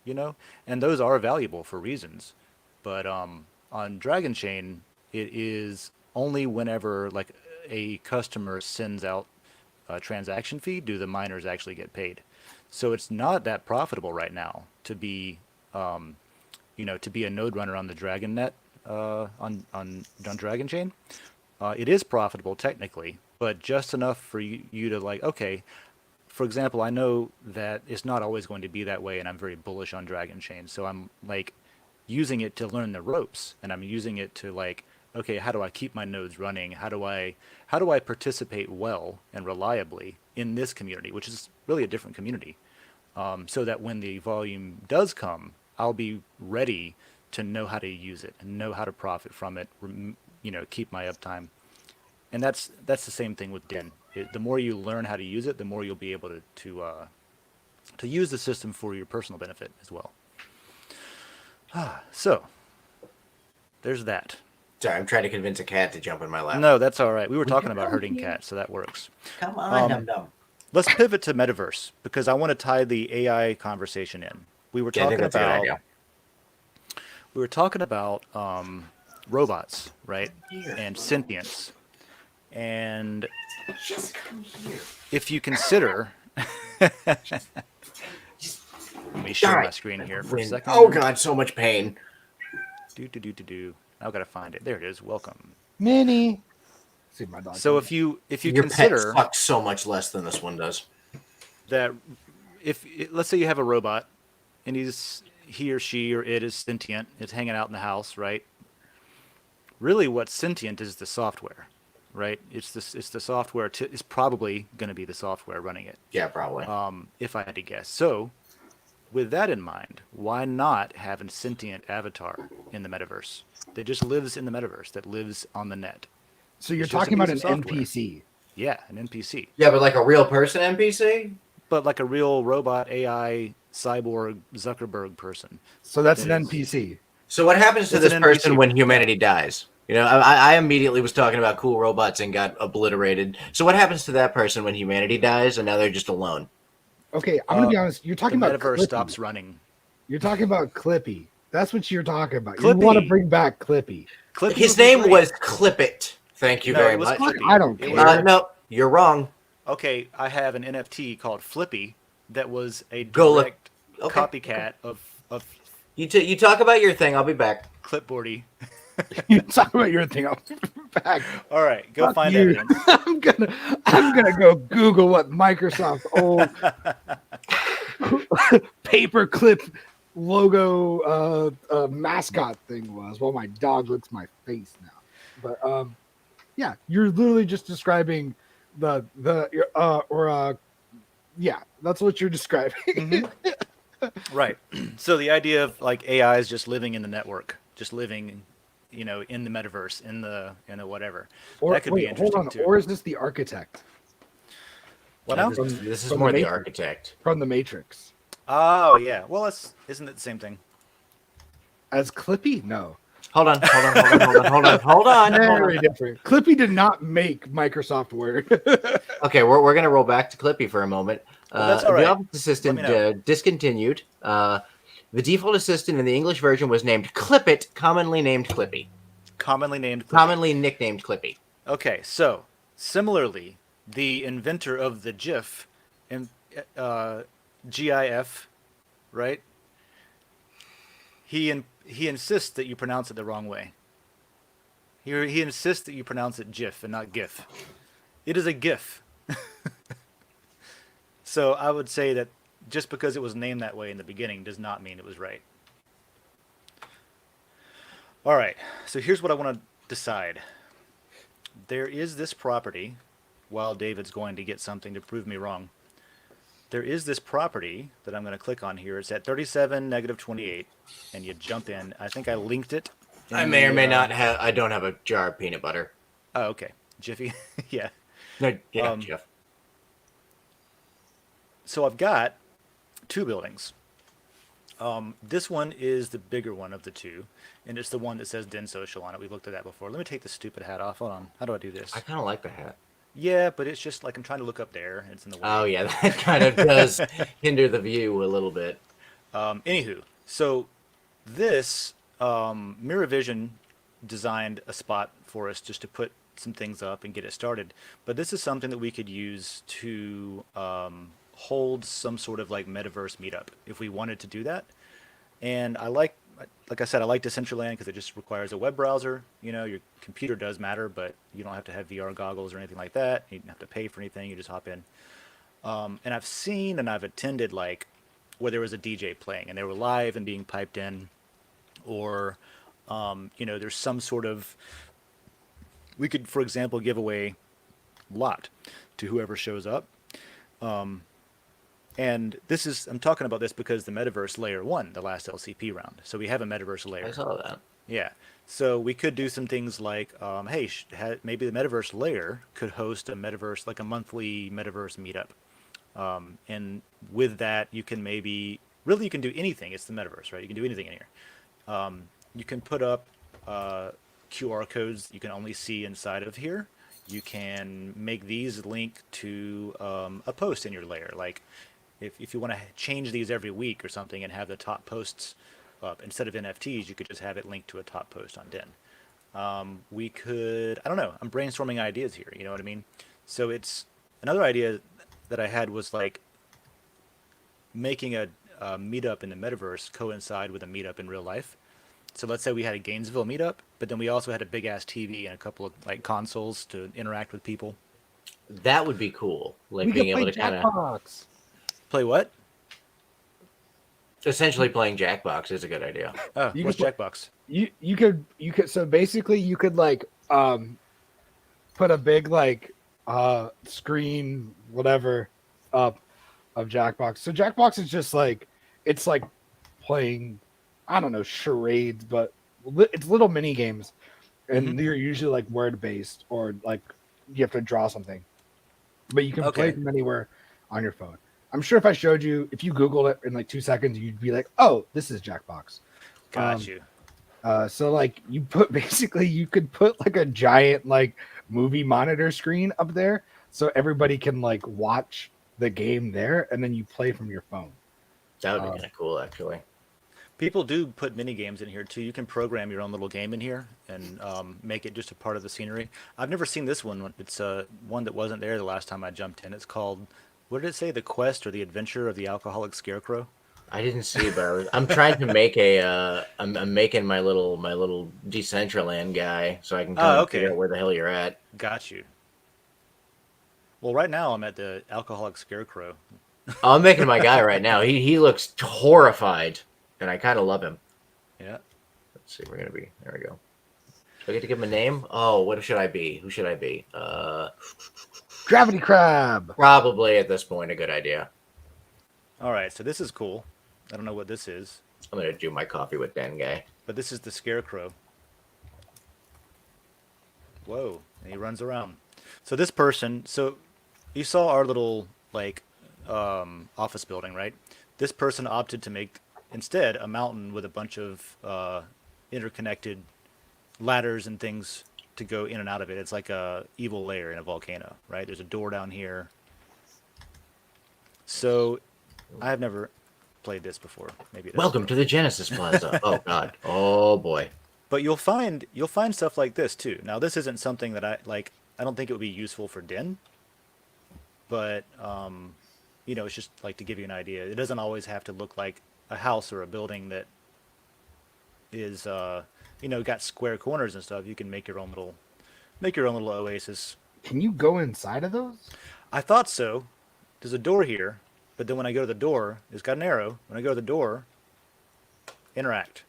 and those are valuable for reasons. But on Dragon Chain, it is only whenever like a customer sends out a transaction fee do the miners actually get paid. So it's not that profitable right now to be, to be a node runner on the Dragon Net on Dragon Chain. It is profitable technically, but just enough for you to like, okay, for example, I know that it's not always going to be that way, and I'm very bullish on Dragon Chain. So I'm like using it to learn the ropes, and I'm using it to like, okay, how do I keep my nodes running? How do I participate well and reliably in this community, which is really a different community, so that when the volume does come, I'll be ready to know how to use it and know how to profit from it, keep my uptime. And that's the same thing with Den. The more you learn how to use it, the more you'll be able to use the system for your personal benefit as well. So there's that. Sorry, I'm trying to convince a cat to jump in my lap. No, that's all right. We were talking about herding cats, so that works. Come on, Dum Dum. Let's pivot to metaverse because I want to tie the AI conversation in. We were Yeah, I think talking that's a good about idea. we were talking about robots, right? And sentience. And Just come here. if you consider, let me share my screen here for a second. Oh god, so much pain. Do. I've got to find it. There it is. Welcome. Minnie. See my dog. So if you Your consider pet sucks so much less than this one does. that let's say you have a robot and he or she or it is sentient, it's hanging out in the house, right? Really what's sentient is the software, right? It's the software it's probably going to be the software running it. Yeah, probably. If I had to guess. So with that in mind, why not have a sentient avatar in the metaverse that just lives in the metaverse, that lives on the net? So you're It's just a talking about an piece of software. NPC. Yeah, an NPC. Yeah, but like a real person NPC? But like a real robot, AI, cyborg, Zuckerberg person. So that's It an is. NPC. So what happens to It's this an person NPC. when humanity dies? You know, I immediately was talking about cool robots and got obliterated. So what happens to that person when humanity dies and now they're just alone? Okay, I'm gonna be honest. You're The talking about metaverse Clippy. stops running. You're talking about Clippy. That's what you're talking about. You Clippy. want to bring back Clippy. Clippy His would be name great. was Clip It. Thank you No, very it was much. Clippy. I don't It care. was- No, you're wrong. Okay, I have an NFT called Flippy that was a Go look. direct Okay. copycat of You talk about your thing. I'll be back. Clipboardy. You talk about your thing. I'll be back. All right, go Fuck find you. evidence. I'm gonna go Google what Microsoft's old paperclip logo mascot thing was. Well, my dog licks my face now. But yeah, you're literally just describing yeah, that's what you're describing. Mm-hmm. Right. So the idea of like AI is just living in the network, just living, you know, in the metaverse, in the whatever. Or That could be wait, hold interesting on. too. Or is this the architect What now? This is from more the the Matrix. architect. from the Matrix? Oh yeah. Well, isn't it the same thing? As Clippy? No. Hold on. Hold on. Very different. Clippy did not make Microsoft Word. Okay, we're gonna roll back to Clippy for a moment. Well, that's all right. The Office Assistant Let me know. discontinued. The default assistant in the English version was named Clip It, commonly named Clippy, Commonly named. Clippy. commonly nicknamed Clippy. Okay, so similarly, the inventor of the GIF, GIF, right? He insists that you pronounce it the wrong way. He insists that you pronounce it GIF and not GIF. It is a GIF. So I would say that just because it was named that way in the beginning does not mean it was right. All right, so here's what I want to decide. There is this property, while David's going to get something to prove me wrong. There is this property that I'm going to click on here. It's at 37, -28, and you jump in. I think I linked it. I in may or the, may not have. I don't have a jar of peanut butter. Oh, okay. Jiffy. Yeah. No, yeah, Jeff. So I've got two buildings. This one is the bigger one of the two, and it's the one that says Den.Social on it. We've looked at that before. Let me take the stupid hat off. Hold on. How do I do this? I kind of like the hat. Yeah, but it's just like I'm trying to look up there, and it's in the way. Oh yeah, that kind of does hinder the view a little bit. Anywho, so this Miravision designed a spot for us just to put some things up and get it started. But this is something that we could use to hold some sort of like metaverse meetup if we wanted to do that. And I like I said, I like Decentraland because it just requires a web browser. You know, your computer does matter, but you don't have to have VR goggles or anything like that. You don't have to pay for anything. You just hop in. And I've seen and I've attended like where there was a DJ playing and they were live and being piped in, or you know, there's some sort of, we could, for example, give away lot to whoever shows up. And this is, I'm talking about this because the Metaverse Layer won the last LCP round. So we have a Metaverse Layer. I saw that. Yeah. So we could do some things like, hey, maybe the Metaverse Layer could host a Metaverse, like a monthly Metaverse meetup. And with that, you can maybe, really you can do anything. It's the Metaverse, right? You can do anything in here. You can put up QR codes you can only see inside of here. You can make these link to a post in your layer. Like if you want to change these every week or something and have the top posts up, instead of NFTs, you could just have it linked to a top post on Den. We could, I don't know, I'm brainstorming ideas here, you know what I mean? So it's, another idea that I had was like making a meetup in the metaverse coincide with a meetup in real life. So let's say we had a Gainesville meetup, but then we also had a big ass TV and a couple of like consoles to interact with people. That would be cool. Like We being could able play to kind of Jackbox. Play what? essentially playing Jackbox is a good idea. Oh, You what's could Jackbox? You could so basically you could like put a big like screen whatever up of Jackbox. So Jackbox is just like, it's like playing, I don't know, charades, but it's little mini games, and they're usually like word based or like you have to draw something, but you can play from anywhere on your phone. I'm sure if I showed you, if you Googled it in like 2 seconds, you'd be like, oh, this is Jackbox. Got you. So like you put basically you could put like a giant like movie monitor screen up there so everybody can like watch the game there and then you play from your phone. That would be Uh, kind of cool, actually. People do put mini games in here too. You can program your own little game in here and make it just a part of the scenery. I've never seen this one. It's one that wasn't there the last time I jumped in. It's called, what did it say? The Quest or the Adventure of the Alcoholic Scarecrow? I didn't see, but I'm trying to make a. I'm making my little Decentraland guy, so I can come Oh, and figure okay. out where the hell you're at. Got you. Well, right now I'm at the Alcoholic Scarecrow. Oh, I'm making my guy right now. He looks horrified, and I kind of love him. Yeah. Let's see, we're gonna be. There we go. Do I get to give him a name? Oh, what should I be? Who should I be? Gravity Crab. Probably at this point a good idea. All right. So this is cool. I don't know what this is, I'm gonna do my coffee with Dan guy. but this is the Scarecrow. Whoa. And he runs around. So this person, so you saw our little like office building, right? This person opted to make instead a mountain with a bunch of interconnected ladders and things to go in and out of it. It's like a evil layer in a volcano, right? There's a door down here. So I have never played this before. Maybe it is. Welcome to the Genesis Plaza. Oh God. Oh boy. But you'll find stuff like this too. Now this isn't something that I like. I don't think it would be useful for Den, but you know, it's just like to give you an idea. It doesn't always have to look like a house or a building that is you know, got square corners and stuff. You can make your own little oasis. Can you go inside of those? I thought so. There's a door here, but then when I go to the door, it's got an arrow. When I go to the door, interact.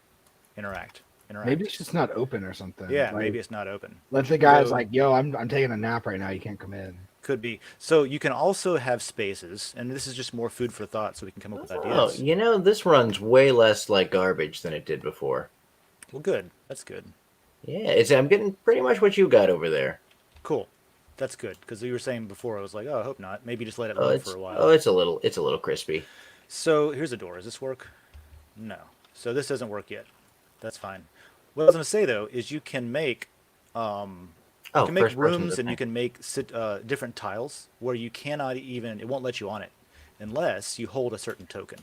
Maybe it's just not open or something. Yeah, Like, maybe it's not open. let the guys So- like, yo, I'm taking a nap right now. You can't come in. Could be. So you can also have spaces, and this is just more food for thought, so we can come up with Oh, ideas. you know, this runs way less like garbage than it did before. Well, good. That's good. Yeah, I'm getting pretty much what you got over there. Cool. That's good because you were saying before. I was like, oh, I hope not. Maybe just let it Oh, run it's for a while. it's a little crispy. So here's a door. Does this work? No. So this doesn't work yet. That's fine. What I was going to say though is you can make you can make first person rooms to and you think. can make different tiles where you cannot even, it won't let you on it unless you hold a certain token,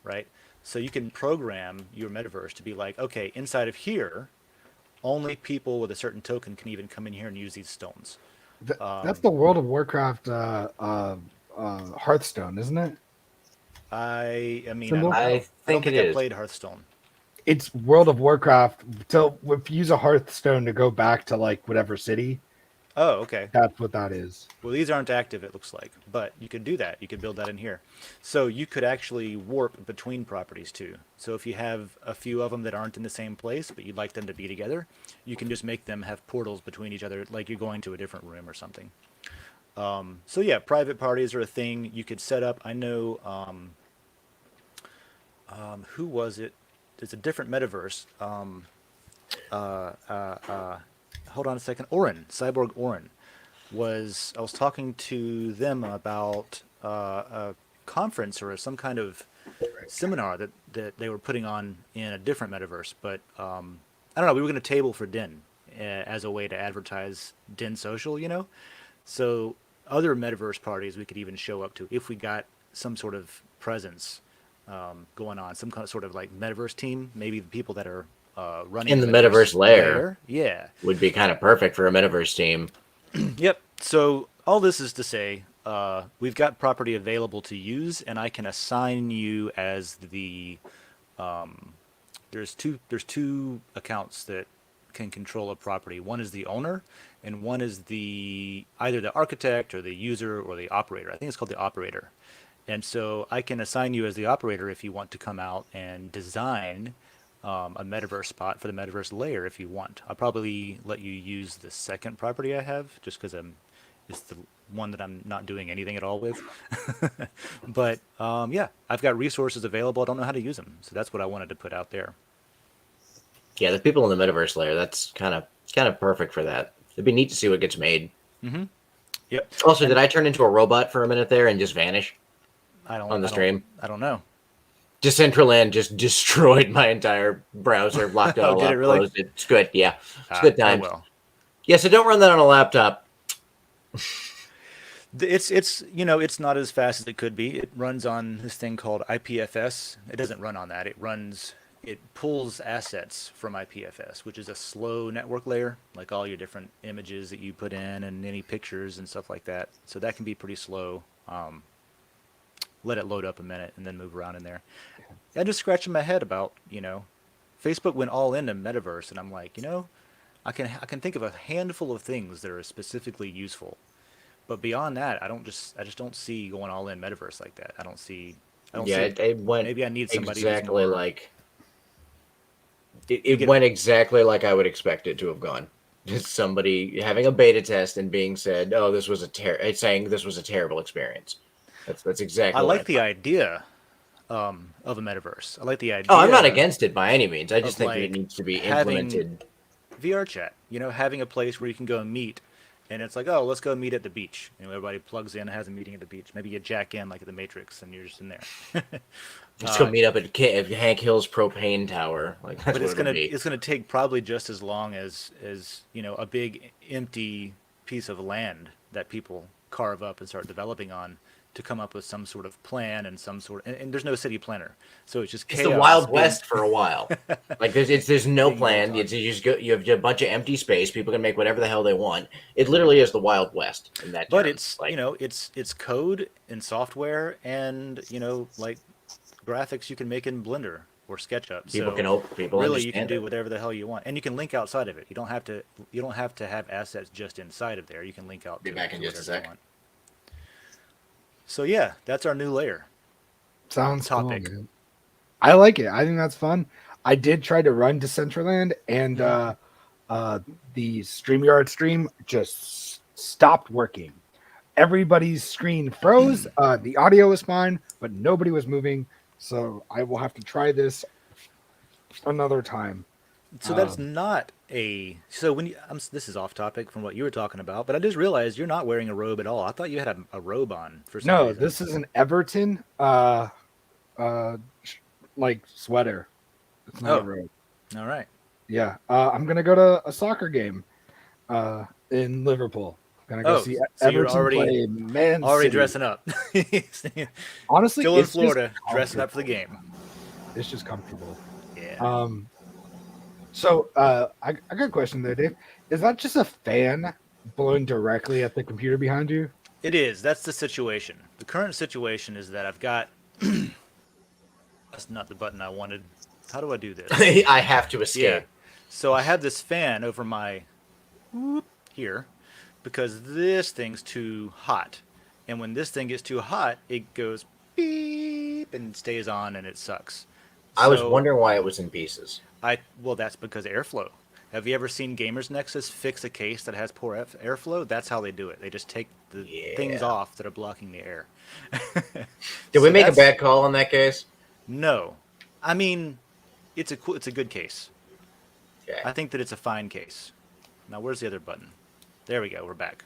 right? So you can program your metaverse to be like, okay, inside of here, only people with a certain token can even come in here and use these stones. That's the World of Warcraft Hearthstone, isn't it? I mean, Symbol? I I don't think think it I is. played Hearthstone. It's World of Warcraft. So if you use a Hearthstone to go back to like whatever city, Oh, okay. that's what that is. Well, these aren't active, it looks like, but you could do that. You could build that in here. So you could actually warp between properties too. So if you have a few of them that aren't in the same place, but you'd like them to be together, you can just make them have portals between each other, like you're going to a different room or something. So yeah, private parties are a thing you could set up. I know, who was it? There's a different metaverse. Hold on a second. Cyborg Orin I was talking to them about a conference or some kind of seminar that they were putting on in a different metaverse. But I don't know. We were going to table for Den as a way to advertise Den.Social, you know? So other metaverse parties we could even show up to if we got some sort of presence going on, some kind of sort of like metaverse team, maybe the people that are running In the metaverse layer. Yeah. Would be kind of perfect for a metaverse team. Yep. So all this is to say, we've got property available to use, and I can assign you as the. There's two accounts that can control a property. One is the owner, and one is either the architect or the user or the operator. I think it's called the operator. And so I can assign you as the operator if you want to come out and design a metaverse spot for the metaverse layer if you want. I'll probably let you use the second property I have just because it's the one that I'm not doing anything at all with. But yeah, I've got resources available. I don't know how to use them. So that's what I wanted to put out there. Yeah, the people in the metaverse layer, that's kind of perfect for that. It'd be neat to see what gets made. Mm-hmm. Yep. Also, did I turn into a robot for a minute there and just vanish I don't on the I don't- stream? I don't know. Decentraland just destroyed my entire browser, locked it all Did up, it really? closed it. It's good, yeah. It's good Oh times. well. Yeah, so don't run that on a laptop. It's you know it's not as fast as it could be. It runs on this thing called IPFS. It doesn't run on that. It pulls assets from IPFS, which is a slow network layer, like all your different images that you put in and any pictures and stuff like that. So that can be pretty slow. Let it load up a minute and then move around in there. I'm just scratching my head about, Facebook went all into metaverse, and I'm like, I can think of a handful of things that are specifically useful, but beyond that, I just don't see going all in metaverse like that. I don't Yeah, see it. it went Maybe I need somebody who's exactly more like you it get. went exactly like I would expect it to have gone. Just somebody having a beta test and being said, "Oh, this was saying this was a terrible experience." That's I exactly what I like the thought. idea of a metaverse. I like the Oh, I'm not idea against it by any means. I just of think that it like needs to be having implemented. VR chat. Having a place where you can go and meet, and it's like, oh, let's go meet at the beach. Everybody plugs in, and has a meeting at the beach. Maybe you jack in like at the Matrix, and you're just in there. Let's go uh, meet up at Hank Hill's propane tower. Like that's but what it'll be. it's gonna take probably just as long as a big empty piece of land that people carve up and start developing on to come up with some sort of plan and and there's no city planner, so it's just It's the chaos Wild being West for a while. Like there's no being built plan. on. You just go. You have a bunch of empty space. People can make whatever the hell they want. It literally is the Wild West in that But terms. it's Like it's code and software and like graphics you can make in Blender or SketchUp. people can So hope people really you can understand do it. whatever the hell you want, and you can link outside of it. You don't have to have assets just inside of there. You can link out Be to, back in to just a whatever you sec. want. So yeah, that's our new layer Sounds topic. cool, man. I like it. I think that's fun. I did try to run Decentraland, and the StreamYard stream just stopped working. Everybody's screen froze. The audio was fine, but nobody was moving. So I will have to try this another time. So that's not a so when you this is off topic from what you were talking about, but I just realized you're not wearing a robe at all. I thought you had a robe on for some No, reason. this is an Everton like sweater. It's not a Oh, robe. all right. Yeah. I'm gonna go to a soccer game in Liverpool. Gonna go Oh, see so you're Everton play Man already City. dressing up. Honestly, Still in it's just Florida, dressing up for the game. It's just comfortable. Yeah. So I got a question there, Dave. Is that just a fan blowing directly at the computer behind you? It is. That's the situation. The current situation is that I've got. That's not the button I wanted. How do I do this? I have to Yeah. escape. So I have this fan over my here because this thing's too hot. And when this thing gets too hot, it goes beep and stays on and it sucks. I was So wondering why it was in pieces. well, that's because airflow. Have you ever seen Gamers Nexus fix a case that has poor airflow? That's how they do it. They just take the things Yeah. off that are blocking the air. Did we So make a that's- bad call in that case? No, I mean, it's a good case. Okay. I think that it's a fine case. Now, where's the other button? There we go. We're back.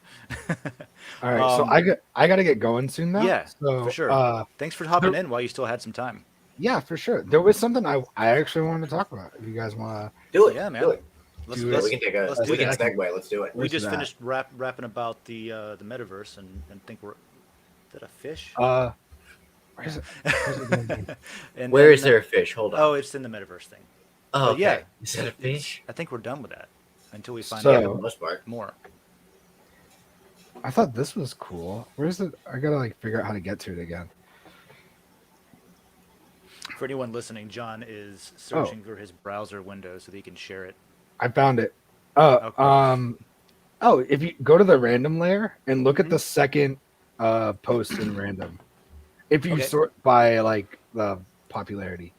All right, so I got to get going soon now. Yeah, so, for sure. Thanks for hopping in while you still had some time. Yeah, for sure. There was something I actually wanted to talk about. If you guys want Do it. Yeah, man. Do it. Let's, Do it. Yeah, let's, we can take a let's do we can that. segue. Let's do it. We Let's just do that. finished rapping about the metaverse and think we're. Is that a fish? to, where's it? Where's it going? And Where then- is there a fish? Hold on. Oh, it's in the metaverse thing. Oh, But yeah, okay. Is that a fish? I think we're done with that until we find So- Yeah, for out the most part. more. I thought this was cool. Where's it? I gotta figure out how to get to it again. For anyone listening, John is searching for his browser window so that he can share it. I found it. Oh, Okay. oh, if you go to the random layer and look Mm-hmm. at the second post in random, if you Okay. sort by like the popularity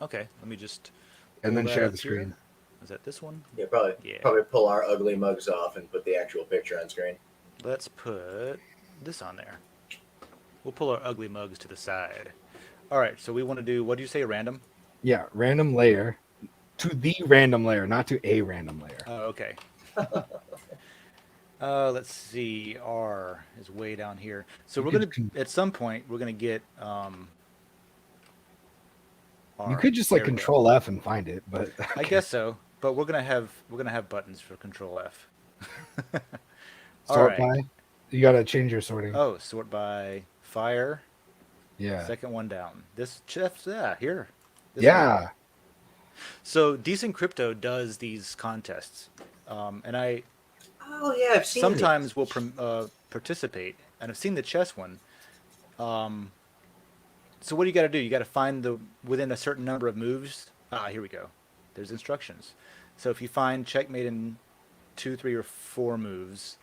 Okay, let me just. and pull then that share up the here. screen. Is that this one? Yeah, probably. Yeah. Probably pull our ugly mugs off and put the actual picture on screen. Let's put this on there. We'll pull our ugly mugs to the side. All right, so we want to do, what do you say, random? Yeah, random layer to the random layer, not to a random layer. Oh, okay. Let's see. R is way down here. So You we're could gonna at some point we're gonna get You could just like There we go. Control F and find it, but I guess so, but we're gonna have buttons for Control F. All sort right. by. You gotta change your sorting. Oh, sort by fire. Yeah. Second one down. This chest, yeah, here. This one. Yeah. So Decent Crypto does these contests, and I Oh yeah, I've seen sometimes will participate, and I've seen the chess one. So what do you got to do? You got to find the within a certain number of moves. Here we go. There's instructions. So if you find checkmate in 2, 3, or 4 moves,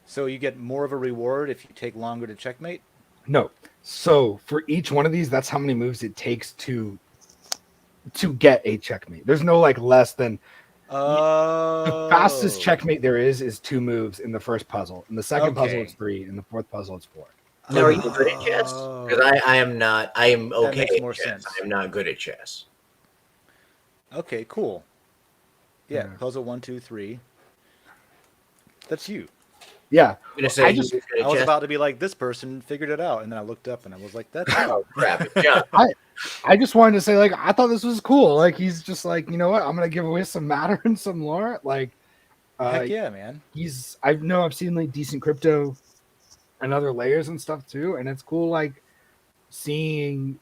so you get more of a reward if you take longer to checkmate. No. So for each one of these, that's how many moves it takes to get a checkmate. There's no like less than the fastest checkmate there is 2 moves in the first puzzle. In the second puzzle, it's 3. In the fourth puzzle, it's 4. Now, are you good at chess? Because I am not. I am okay. That makes more at chess. sense. I am not good at chess. Okay, cool. Yeah, Yeah. puzzle 1, 2, 3. That's you. Yeah. I'm gonna say I I just- good at I was chess. about to be like, this person figured it out, and then I looked up and I was like, that's you. Oh crap, it's John. I just wanted to say, like, I thought this was cool. Like, he's just like, you know what? I'm gonna give away some matter and some lore. Like, Heck yeah, man. I've seen like Decent Crypto and other layers and stuff too, and it's cool like seeing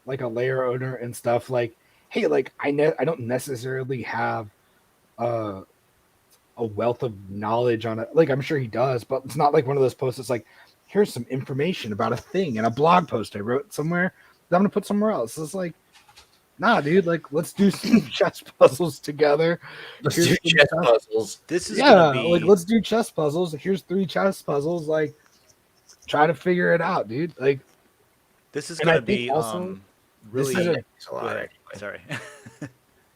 like a layer owner and stuff like, hey, like I don't necessarily have a wealth of knowledge on it. Like I'm sure he does, but it's not like one of those posts that's like, here's some information about a thing in a blog post I wrote somewhere that I'm gonna put somewhere else. It's like, nah, dude, like let's do some chess puzzles together. Let's Here's do some chess stuff. puzzles. This is Yeah, gonna be like let's do chess puzzles. Here's 3 chess puzzles. Like, try to figure it out, dude. Like, this is and I gonna think be also really. this is It's a lot, Go ahead. actually. Sorry.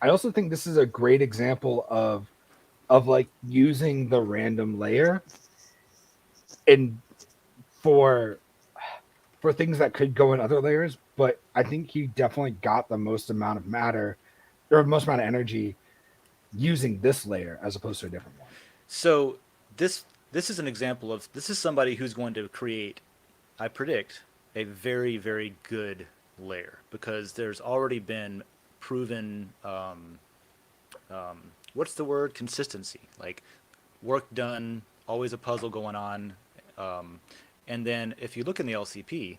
I also think this is a great example of like using the random layer and for things that could go in other layers, but I think he definitely got the most amount of matter or most amount of energy using this layer as opposed to a different one. So this is an example of this is somebody who's going to create, I predict, a very, very good layer because there's already been proven what's the word, consistency, like work done, always a puzzle going on, and then if you look in the LCP,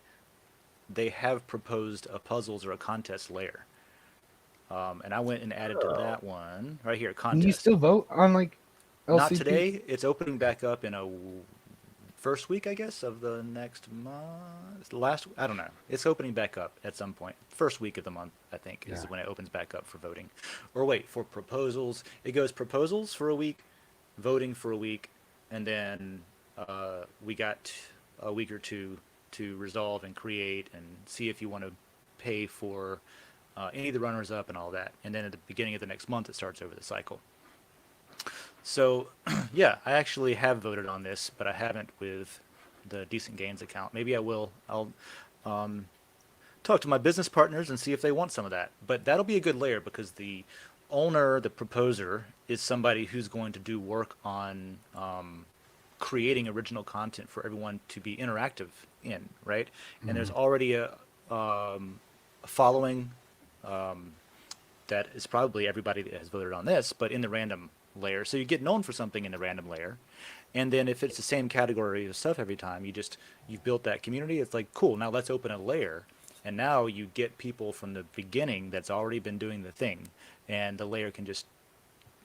they have proposed a puzzles or a contest layer, and I went and added to that one right here, Can you contest. still vote on like LCP? Not today. It's opening back up in a first week, I guess, of the next month. I don't know. It's opening back up at some point. First week of the month, I think, is when it opens back up for voting. Or wait, for proposals. It goes proposals for a week, voting for a week, and then we got a week or two to resolve and create and see if you want to pay for any of the runners-up and all that. And then at the beginning of the next month, it starts over the cycle. So, yeah, I actually have voted on this, but I haven't with the Decent Gains account. Maybe I will. I'll talk to my business partners and see if they want some of that. But that'll be a good layer because the owner, the proposer, is somebody who's going to do work on creating original content for everyone to be interactive in, right? And there's already a following that is probably everybody that has voted on this, but in the random layer. So you get known for something in the random layer. And then if it's the same category of stuff every time, you've built that community. It's like, cool, now let's open a layer. And now you get people from the beginning that's already been doing the thing. And the layer can just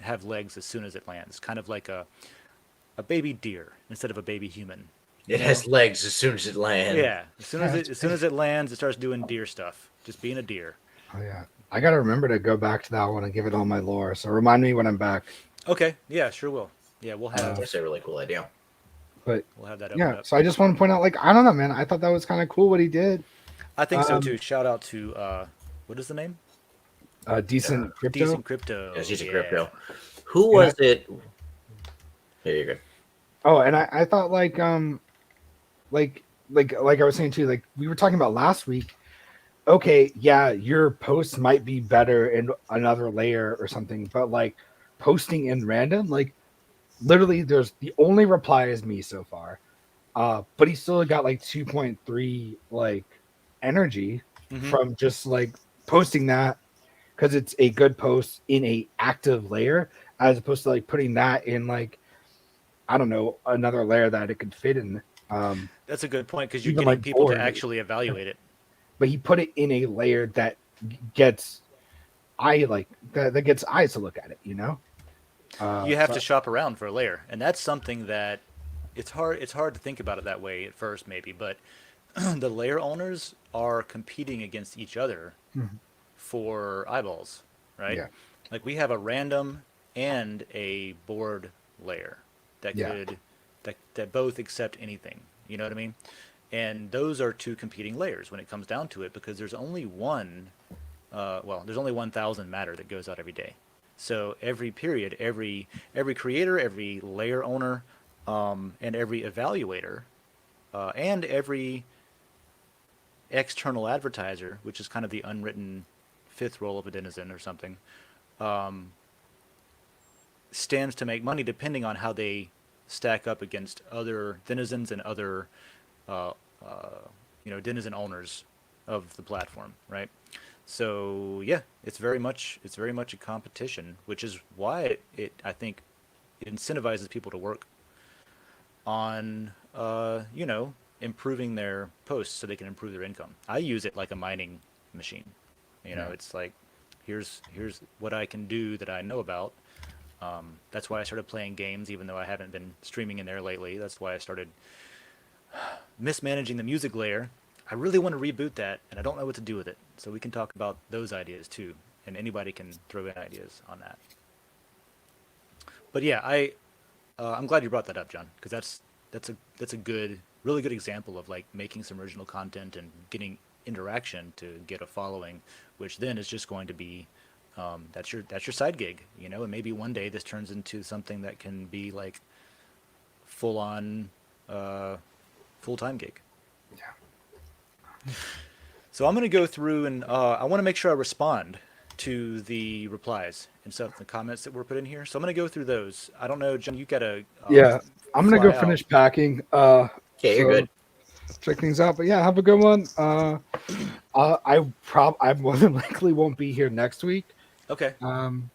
have legs as soon as it lands. Kind of like a baby deer instead of a baby human. It has legs as soon as it lands. Yeah. As soon as it lands, it starts doing deer stuff. Just being a deer. Oh yeah, I gotta remember to go back to that one and give it all my lore. So remind me when I'm back. Okay. Yeah, sure will. Yeah, we'll have That's a really cool idea. But that open yeah, up. so I just want to point out, like, I don't know, man. I thought that was kind of cool what he did. I think so too. Shout out to what is the name? Decent Crypto. Decent Crypto. Yes, he's a Yeah. crypto. Who was it? There you go. Oh, and I thought like I was saying too, like we were talking about last week. Okay, yeah, your posts might be better in another layer or something, but like posting in random, like literally there's the only reply is me so far. But he still got like 2.3 like energy from just like posting that because it's a good post in a active layer, as opposed to like putting that in like, I don't know, another layer that it could fit in. That's a good point because you're Even getting like people to board, actually evaluate it. but he put it in a layer that gets that gets eyes to look at it. You know, You have so to shop around for a layer, and that's something that it's hard. It's hard to think about it that way at first, maybe, but the layer owners are competing against each other Mhm. for eyeballs, right? Yeah. Like we have a random and a board layer that Yeah. could that both accept anything. You know what I mean? And those are two competing layers when it comes down to it, because there's only one. There's only 1,000 matter that goes out every day. So every period, every creator, every layer owner, and every evaluator, and every external advertiser, which is kind of the unwritten fifth role of a denizen or something, stands to make money depending on how they stack up against other denizens and other, uh, denizen owners of the platform, right? So yeah, it's very much a competition, which is why I think it incentivizes people to work on improving their posts so they can improve their income. I use it like a mining machine. It's like here's what I can do that I know about. That's why I started playing games, even though I haven't been streaming in there lately. That's why I started mismanaging the music layer. I really want to reboot that, and I don't know what to do with it. So we can talk about those ideas too, and anybody can throw in ideas on that. But yeah, I'm glad you brought that up, John, because that's a good, really good example of like making some original content and getting interaction to get a following, which then is just going to be that's your side gig, and maybe one day this turns into something that can be like full on full time gig. So I'm going to go through and I want to make sure I respond to the replies and stuff, the comments that were put in here. So I'm going to go through those. I don't know, John, you got to yeah, I'm gonna fly go out. finish packing. Okay, you're So good. check things out. But yeah, have a good one. I more than likely won't be here next week. Okay. Um,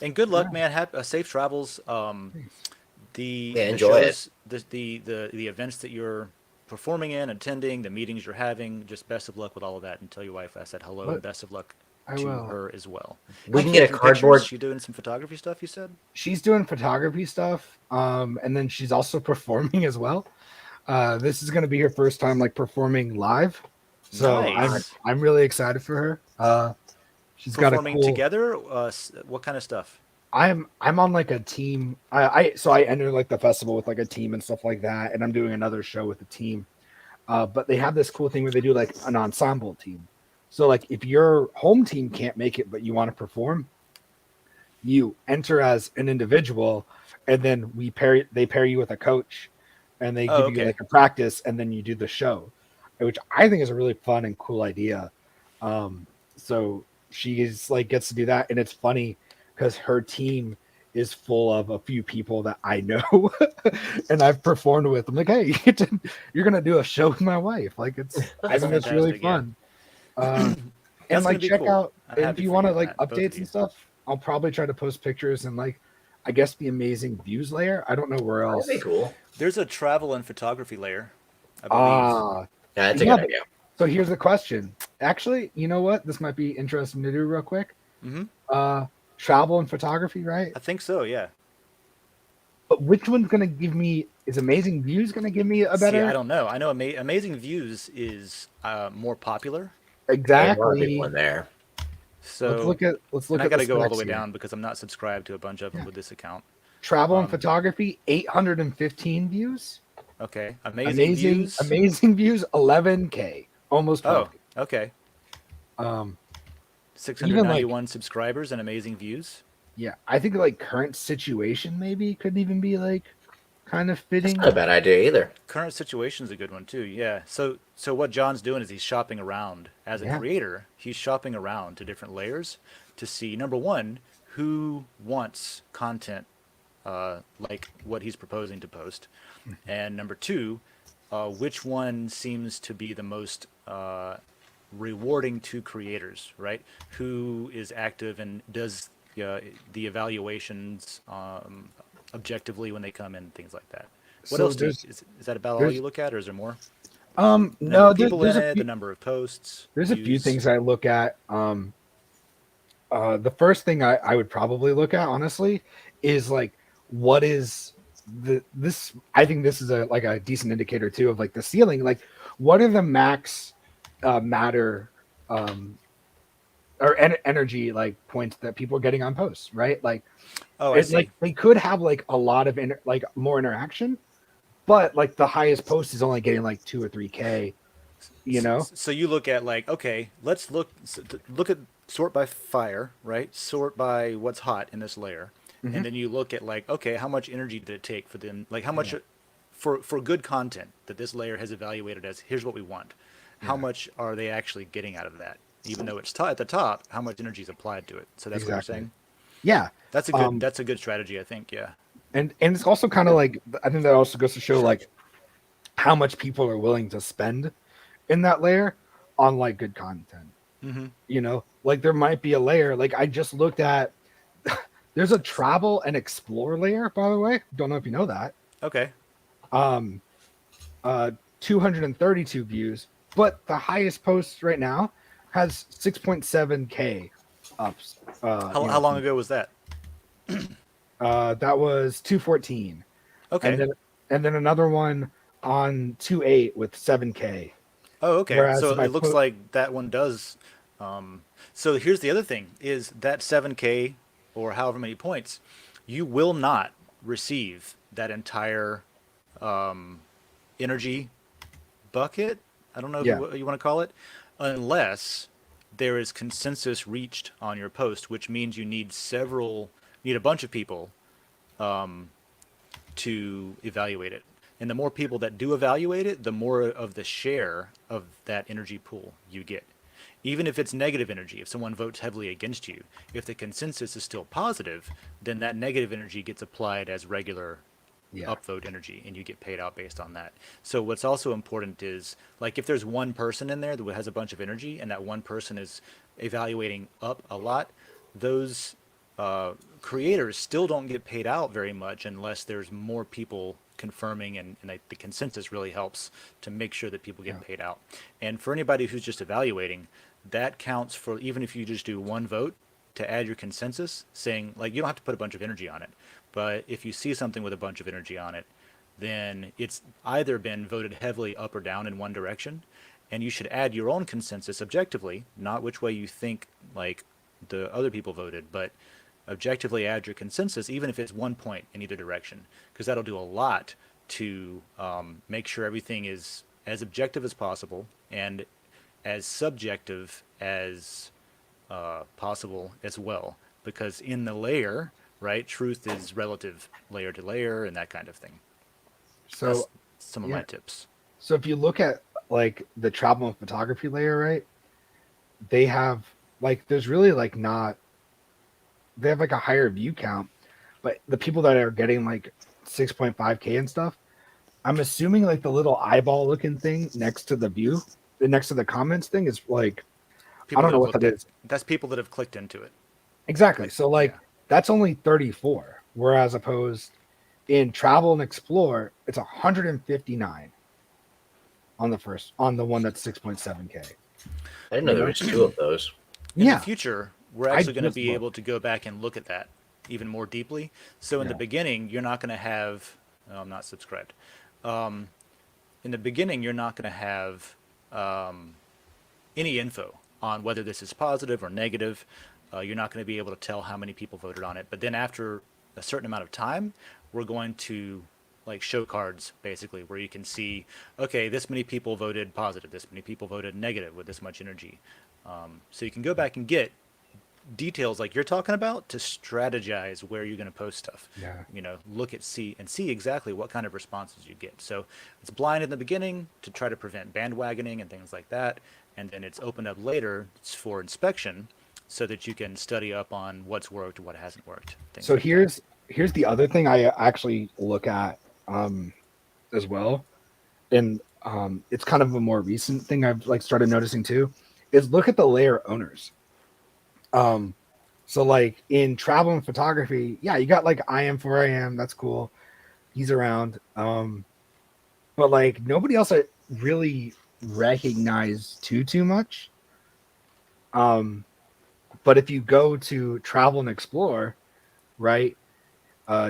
And good luck, yeah, man. Have safe travels. thanks. The Enjoy it. shows, the events that you're performing in, attending, the meetings you're having. Just best of luck with all of that, and tell your wife I said hello and But best of luck I to will. her as well. We She can get a taking cardboard. pictures? She doing some photography stuff? You said. She's doing photography stuff. And then she's also performing as well. This is gonna be her first time like performing live. So Nice. I'm really excited for her. She's got a Performing cool. together. What kind of stuff? I'm on like a team. I entered like the festival with like a team and stuff like that, and I'm doing another show with a team. But they have this cool thing where they do like an ensemble team. So like if your home team can't make it but you want to perform, you enter as an individual, and then they pair you with a coach, and they Oh, give you okay. like a practice, and then you do the show, which I think is a really fun and cool idea. So she's like gets to do that, and it's funny because her team is full of a few people that I know and I've performed with. I'm like, hey, you're gonna do a show with my wife. Like I That's think it's really fantastic. Yeah. fun. And That's like gonna be check cool. out, I'm and if happy you for want you to on like that, both of updates you. and stuff, I'll probably try to post pictures and like I guess the amazing views layer. I don't know where That'd be else. cool. There's a travel and photography layer, I believe. Ah, Yeah, that's a yeah. good idea. So here's the question. Actually, you know what? This might be interesting to do real quick. Mm-hmm. Travel and photography, right? I think so. Yeah. But which one's gonna give me? Is amazing views gonna give me a See, I better? don't know. I know Amazing Views is more popular. There's a lot of people Exactly. in there. So, Let's and look I at got the to go all the specs way here. down because I'm not subscribed to a bunch of them Yeah. with this account. Travel and Um, photography, 815 views. okay. Amazing Views. Amazing views, 11K, almost Oh, 12K. okay. Um, even like 691 subscribers and Amazing Views. yeah, I think like current situation maybe could even be like kind of That's fitting. not a bad idea either. Current Situation's a good one too. Yeah. So what John's doing is he's shopping around as a Yeah. creator. He's shopping around to different layers to see number one who wants content like what he's proposing to post, and number two, which one seems to be the most rewarding to creators, right? Who is active and does the evaluations objectively when they come in, things like that. What So else is that about all there's you look at, or is there more? The number no of people in there's a it, few the number of posts, there's a few views. things I look at. The first thing I would probably look at, honestly, is like what is this. I think this is a decent indicator too of like the ceiling. Like, what are the max matter or energy like points that people are getting on posts, right? Like, Oh, I see. they could have like a lot of more interaction, but like the highest post is only getting like 2 or 3K. You know? So you look at like, okay, let's look at sort by fire, right? Sort by what's hot in this layer, Mm-hmm. and then you look at like, okay, how much energy did it take for them? Like how much Yeah. for good content that this layer has evaluated as here's what we want. How Yeah. much are they actually getting out of that? Even though it's at the top, how much energy is applied to it? So that's what you're Exactly. saying. Yeah. That's a good strategy, I think. Yeah. And it's also kind of like, I think that also goes to show like how much people are willing to spend in that layer on like good content. Mm-hmm. You know, like there might be a layer, like I just looked at, there's a travel and explore layer, by the way. Don't know if you know that. Okay. Um, 232 views, but the highest post right now has 6.7K ups. How long ago was that? That was 214. Okay. And then another one on 2.8 with 7K. Oh, okay. Whereas So if I it looks put, like that one does. So here's the other thing: is that 7K or however many points, you will not receive that entire energy bucket. I don't know yeah, what you want to call it, unless there is consensus reached on your post, which means you need a bunch of people to evaluate it. And the more people that do evaluate it, the more of the share of that energy pool you get. Even if it's negative energy, if someone votes heavily against you, if the consensus is still positive, then that negative energy gets applied as regular yeah, upvote energy and you get paid out based on that. So what's also important is like if there's one person in there that has a bunch of energy and that one person is evaluating up a lot, those creators still don't get paid out very much unless there's more people confirming and the consensus really helps to make sure that people get yeah, paid out. And for anybody who's just evaluating, that counts for even if you just do one vote to add your consensus saying like you don't have to put a bunch of energy on it, but if you see something with a bunch of energy on it, then it's either been voted heavily up or down in one direction, and you should add your own consensus objectively, not which way you think like the other people voted, but objectively add your consensus, even if it's 1 point in either direction, because that'll do a lot to make sure everything is as objective as possible and as subjective as possible as well. Because in the layer, right, truth is relative layer to layer and that kind of thing. That's so some of yeah, my tips. so if you look at like the travel and photography layer, right, they have like there's really like not they have like a higher view count, but the people that are getting like 6.5K and stuff, I'm assuming like the little eyeball looking thing next to the view, next to the comments thing is like, I People don't that know have what looked that at is. that's people that have clicked into it. Exactly. Like, So yeah. like that's only 34, whereas opposed in travel and explore, it's 159 on the one that's 6.7K. I didn't know You there know? was two of those. In the Yeah. future, we're I actually going to just be looked. able to go back and look at that even more deeply. So in the Yeah. beginning, you're not going to have, oh, I'm not subscribed. Um, in the beginning, you're not going to have any info on whether this is positive or negative. You're not going to be able to tell how many people voted on it. But then after a certain amount of time, we're going to like show cards basically where you can see, okay, this many people voted positive, this many people voted negative with this much energy. So you can go back and get details like you're talking about to strategize where you're going to post stuff. Yeah. You know, look at see exactly what kind of responses you get. So it's blind in the beginning to try to prevent bandwagoning and things like that, and then it's opened up later for inspection so that you can study up on what's worked, what hasn't worked. Things So like that. here's the other thing I actually look at as well, and it's kind of a more recent thing I've like started noticing too, is look at the layer owners. So like in travel and photography, yeah, you got like I am 4am. That's cool. He's around. But like nobody else I really recognize too much. But if you go to travel and explore, right?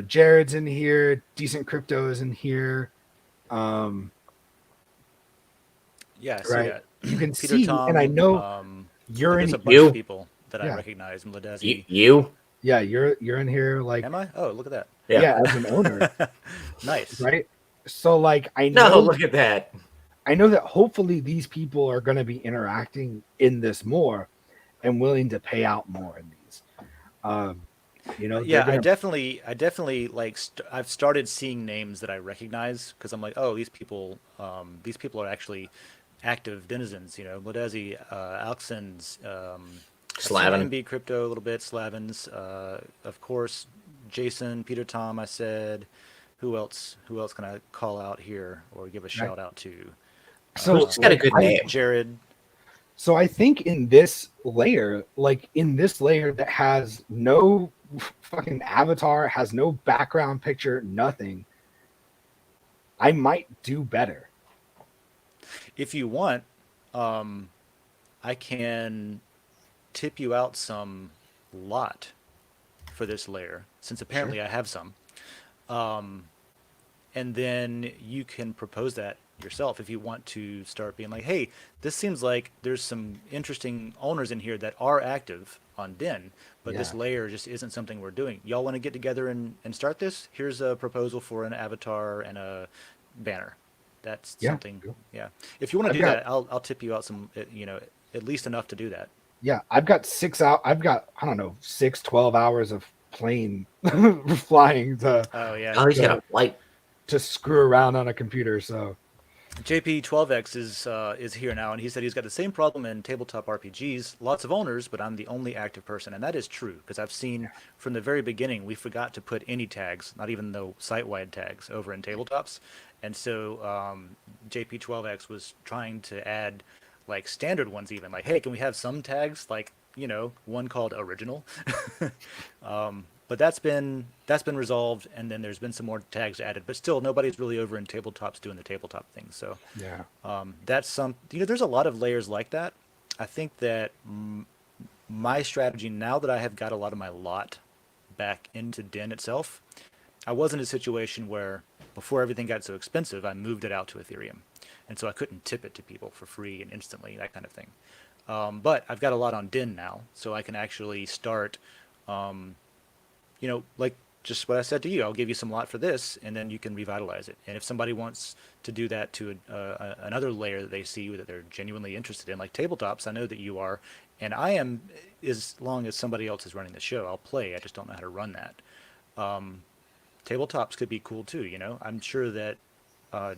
Jared's in here. Decent Crypto is in here. Yeah, I see Right. that. You can Peter see, and I Tom. know you're There's in. a bunch of You? people that I Yeah. recognize. Mladezi. You? Yeah, you're in here. Like, Am I? Oh, look at that. yeah, as an owner, Nice. right? So like, No, look at that. I know that hopefully these people are going to be interacting in this more and willing to pay out more in these. You know, Yeah, they're I gonna, definitely like I've started seeing names that I recognize because I'm like, oh, these people are actually active denizens. You know, Mladezi, Alexins, I've seen Slavin. MB Crypto a little bit, Slavins, of course, Jason, Peter Tom. I said, who else? Who else can I call out here or give a shout out to? so Who's got a good name? Jared. So I think in this layer, that has no fucking avatar, has no background picture, nothing, I might do better. If you want, I can tip you out some lot for this layer, since apparently I have some. And then you can propose that yourself if you want to start being like, hey, this seems like there's some interesting owners in here that are active on Den, but this Yeah. layer just isn't something we're doing. Y'all want to get together and start this? Here's a proposal for an avatar and a banner. That's Yeah. something. Yeah. If you want to I've do got- that, I'll tip you out some, at least enough to do that. Yeah, I've got I don't know, 12 hours of plane flying Oh yeah. Oh, he's got a flight. to screw around on a computer. So JP12X is here now, and he said he's got the same problem in tabletop RPGs. Lots of owners, but I'm the only active person, and that is true because I've seen from the very beginning we forgot to put any tags, not even the site-wide tags, over in tabletops, and so JP12X was trying to add like standard ones, even like, hey, can we have some tags like one called original. But that's been resolved, and then there's been some more tags added. But still, nobody's really over in tabletops doing the tabletop thing. So yeah, that's some. There's a lot of layers like that. I think that my strategy now that I have got a lot of my lot back into Den itself, I was in a situation where before everything got so expensive, I moved it out to Ethereum, and so I couldn't tip it to people for free and instantly, that kind of thing. But I've got a lot on Den now, so I can actually start. Like just what I said to you, I'll give you some lot for this, and then you can revitalize it. And if somebody wants to do that to another layer that they see that they're genuinely interested in, like tabletops, I know that you are, and I am, as long as somebody else is running the show, I'll play. I just don't know how to run that. Tabletops could be cool too, I'm sure that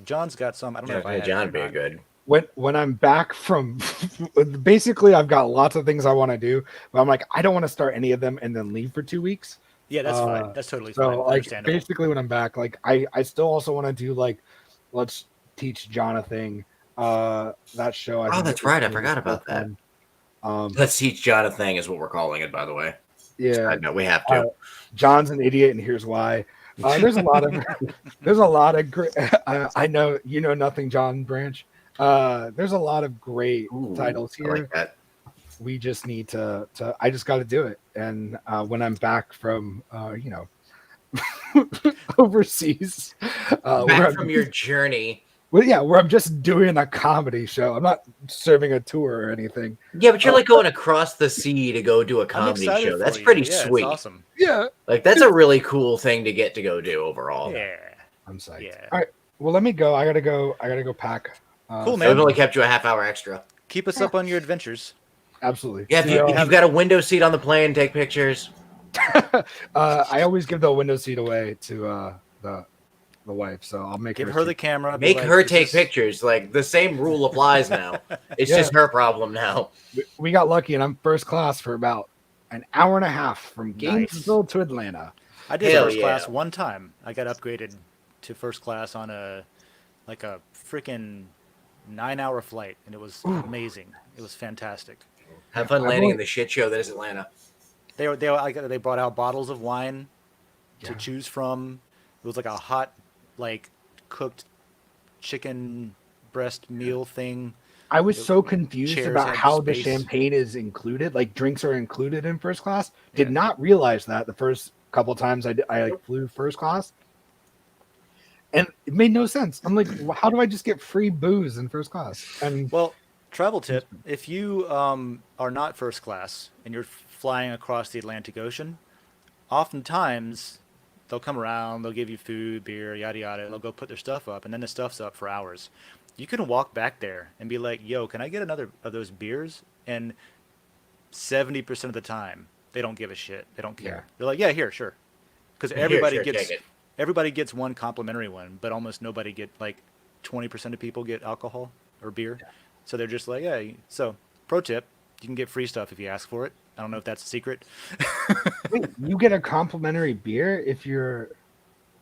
John's got some. I don't know if I have John or be not. good. when I'm back from, basically I've got lots of things I want to do, but I'm like, I don't want to start any of them and then leave for 2 weeks. Yeah, that's fine. That's totally So fine. like Understandable. basically when I'm back, like I still also want to do like, let's teach John a thing. That show. I Oh, think that's is right. I really forgot about that. fun. Let's teach John a thing is what we're calling it, by the way. Yeah, I know we have to. John's an idiot, and here's why. There's a lot of there's a lot of great. I know you know nothing, John Branch. There's a lot of great titles I here. like that. We just need to I just got to do it. And when I'm back from overseas, Back from your journey. where I'm just doing a comedy show. I'm not serving a tour or anything. Yeah, but you're like going across the sea to go do a I'm comedy excited show. for That's you. pretty Yeah, sweet. It's awesome. Yeah, Like that's a really cool thing to get to go do overall. Yeah. I'm psyched. Yeah. All right, well let me go. I gotta go pack. Cool, They've man. only kept you a half hour extra. Keep us up on your adventures. Absolutely. Yeah, if you've got a window seat on the plane, take pictures. I always give the window seat away to the wife, so I'll make Give her the camera. be Make like, her "This take is- pictures. Like the same rule applies now. It's Yeah. just her problem now. We got lucky, and I'm first class for about an hour and a half from Gainesville to Atlanta. I did Hell first class yeah. one time. I got upgraded to first class on a freaking 9-hour flight, and it was amazing. It was fantastic. Have fun I've landing only- in the shit show that is Atlanta. They brought out bottles of wine to Yeah. choose from. It was like a hot, like cooked chicken breast meal thing. I was It- so confused chairs about had how the space. champagne is included. Like drinks are included in first class. Did Yeah. not realize that the first couple times I like flew first class, and it made no sense. I'm like, how do I just get free booze in first class? And Well, travel tip: if you are not first class and you're flying across the Atlantic Ocean, oftentimes they'll come around, they'll give you food, beer, yada yada. They'll go put their stuff up, and then the stuff's up for hours. You can walk back there and be like, "Yo, can I get another of those beers?" And 70% of the time, they don't give a shit. They don't care. Yeah. They're like, "Yeah, here, sure," because Here, everybody sure, gets take it. everybody gets one complimentary one, but almost nobody get like 20% of people get alcohol or beer. So they're just like, "Yeah." So, pro tip: you can get free stuff if you ask for it. I don't know if that's a secret. wait, you get a complimentary beer if you're.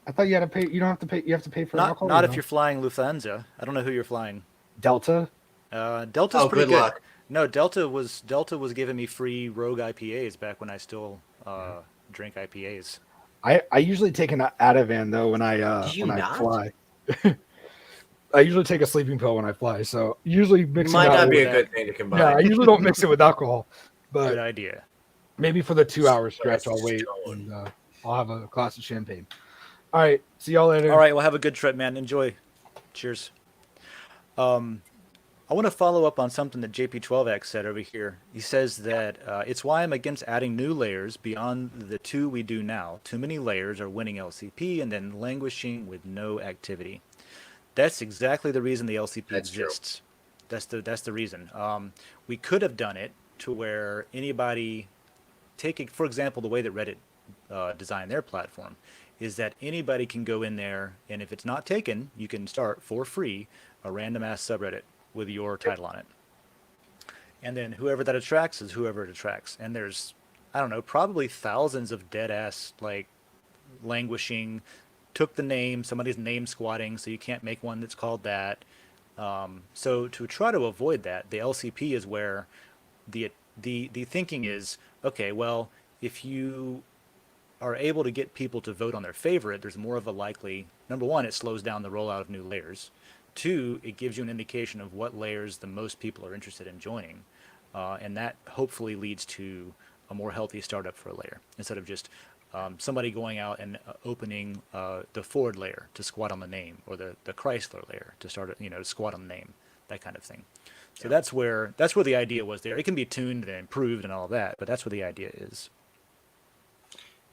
I thought you had to pay. You don't have to pay. You have to pay for Not alcohol. not or if no? you're flying Lufthansa. I don't know who you're flying. Delta. Delta's Oh, pretty good good. luck. No, Delta was giving me free Rogue IPAs back when I still drink IPAs. I usually take an Ativan though when I Did you when I not? fly. I usually take a sleeping pill when I fly, so usually mix it Might out not be with, a good thing to combine. yeah. I usually don't mix it with alcohol, Good but idea. maybe for the 2 hour stretch, I'll wait and I'll have a glass of champagne. All right, see y'all later. All right, well, have a good trip, man. Enjoy. Cheers. I want to follow up on something that JP12X said over here. He says that it's why I'm against adding new layers beyond the 2 we do now. Too many layers are winning LCP and then languishing with no activity. That's exactly the reason the LCP That's true. exists. That's the reason. We could have done it to where anybody, taking for example the way that Reddit designed their platform, is that anybody can go in there, and if it's not taken, you can start for free a random ass subreddit with your title on it. And then whoever that attracts is whoever it attracts. And there's, I don't know, probably thousands of dead ass, like, languishing, took the name, somebody's name squatting, so you can't make one that's called that. So to try to avoid that, the LCP is where the thinking is, okay, well, if you are able to get people to vote on their favorite, there's more of a likely, number one, it slows down the rollout of new layers. 2, it gives you an indication of what layers the most people are interested in joining. And that hopefully leads to a more healthy startup for a layer, instead of just somebody going out and opening the Ford layer to squat on the name, or the Chrysler layer to start, to squat on the name, that kind of thing. So that's where the idea was there. It can be tuned and improved and all that, but that's where the idea is.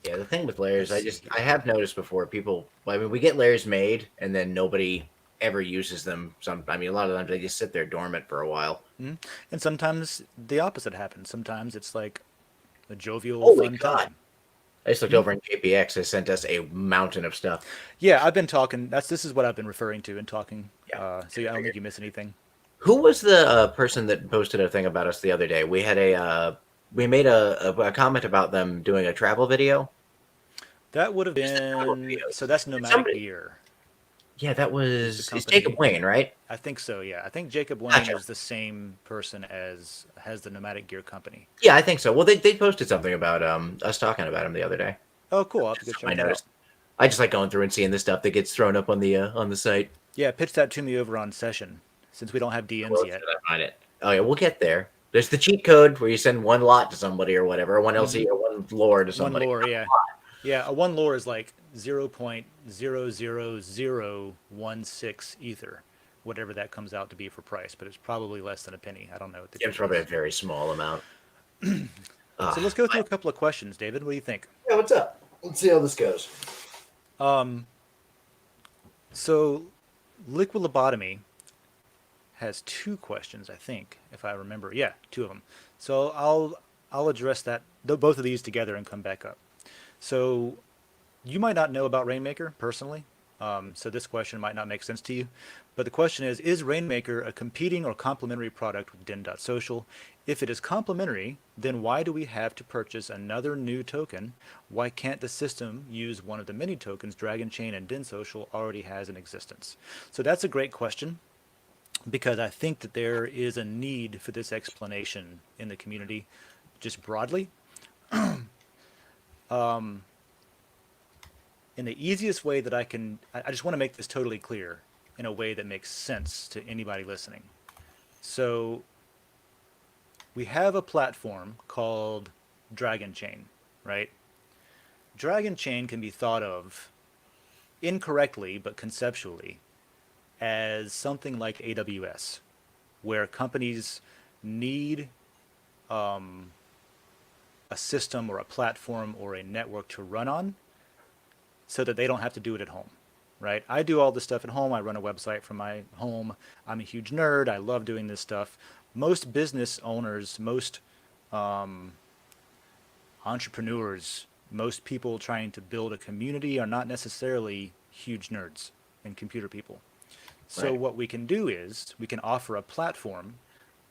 Yeah, the thing with layers, I have noticed before people. I mean, we get layers made and then nobody ever uses them. A lot of times they just sit there dormant for a while. And sometimes the opposite happens. Sometimes it's like a jovial, Holy fun God. time. I just looked over in JPX. They sent us a mountain of stuff. Yeah, I've been talking. This is what I've been referring to and talking. Yeah. So I don't think you miss anything. Who was the person that posted a thing about us the other day? We had we made a comment about them doing a travel video. That would have been, so that's Nomadic Gear. Yeah, that was It's it's company. Jacob Wayne, right? I think so, yeah. I think Jacob Wayne Gotcha. is the same person as has the Nomadic Gear company. Yeah, I think so. Well, they posted something about us talking about him the other day. Oh, cool. I'll have to go check I that out. noticed. I just like going through and seeing the stuff that gets thrown up on the site. Yeah, pitch that to me over on Session, since we don't have DMs Where else yet. did I find it? Oh yeah, we'll get there. There's the cheat code where you send one lot to somebody or whatever, one LC or one lore to somebody. One lore, yeah. Yeah, a one lore is like 0.00016 ether, whatever that comes out to be for price, but it's probably less than a penny. I don't know what the Yeah, it's difference probably a is. very small amount. So let's go through a couple of questions, David. What do you think? Yeah, what's up? Let's see how this goes. So Liquid Lobotomy has 2 questions, I think, if I remember. Yeah, 2 of them. So I'll address both of these together and come back up. So you might not know about Rainmaker personally, so this question might not make sense to you. But the question is Rainmaker a competing or complementary product with Den.Social? If it is complementary, then why do we have to purchase another new token? Why can't the system use one of the many tokens Dragon Chain and Den.Social already has in existence? So that's a great question. because I think that there is a need for this explanation in the community, just broadly. Um, in the easiest way that I just want to make this totally clear in a way that makes sense to anybody listening. So we have a platform called Dragon Chain, right? Dragon Chain can be thought of incorrectly but conceptually as something like AWS, where companies need um, a system or a platform or a network to run on so that they don't have to do it at home, right? I do all this stuff at home. I run a website from my home. I'm a huge nerd. I love doing this stuff. Most business owners, most um, entrepreneurs, most people trying to build a community are not necessarily huge nerds and computer people. So Right. what we can do is we can offer a platform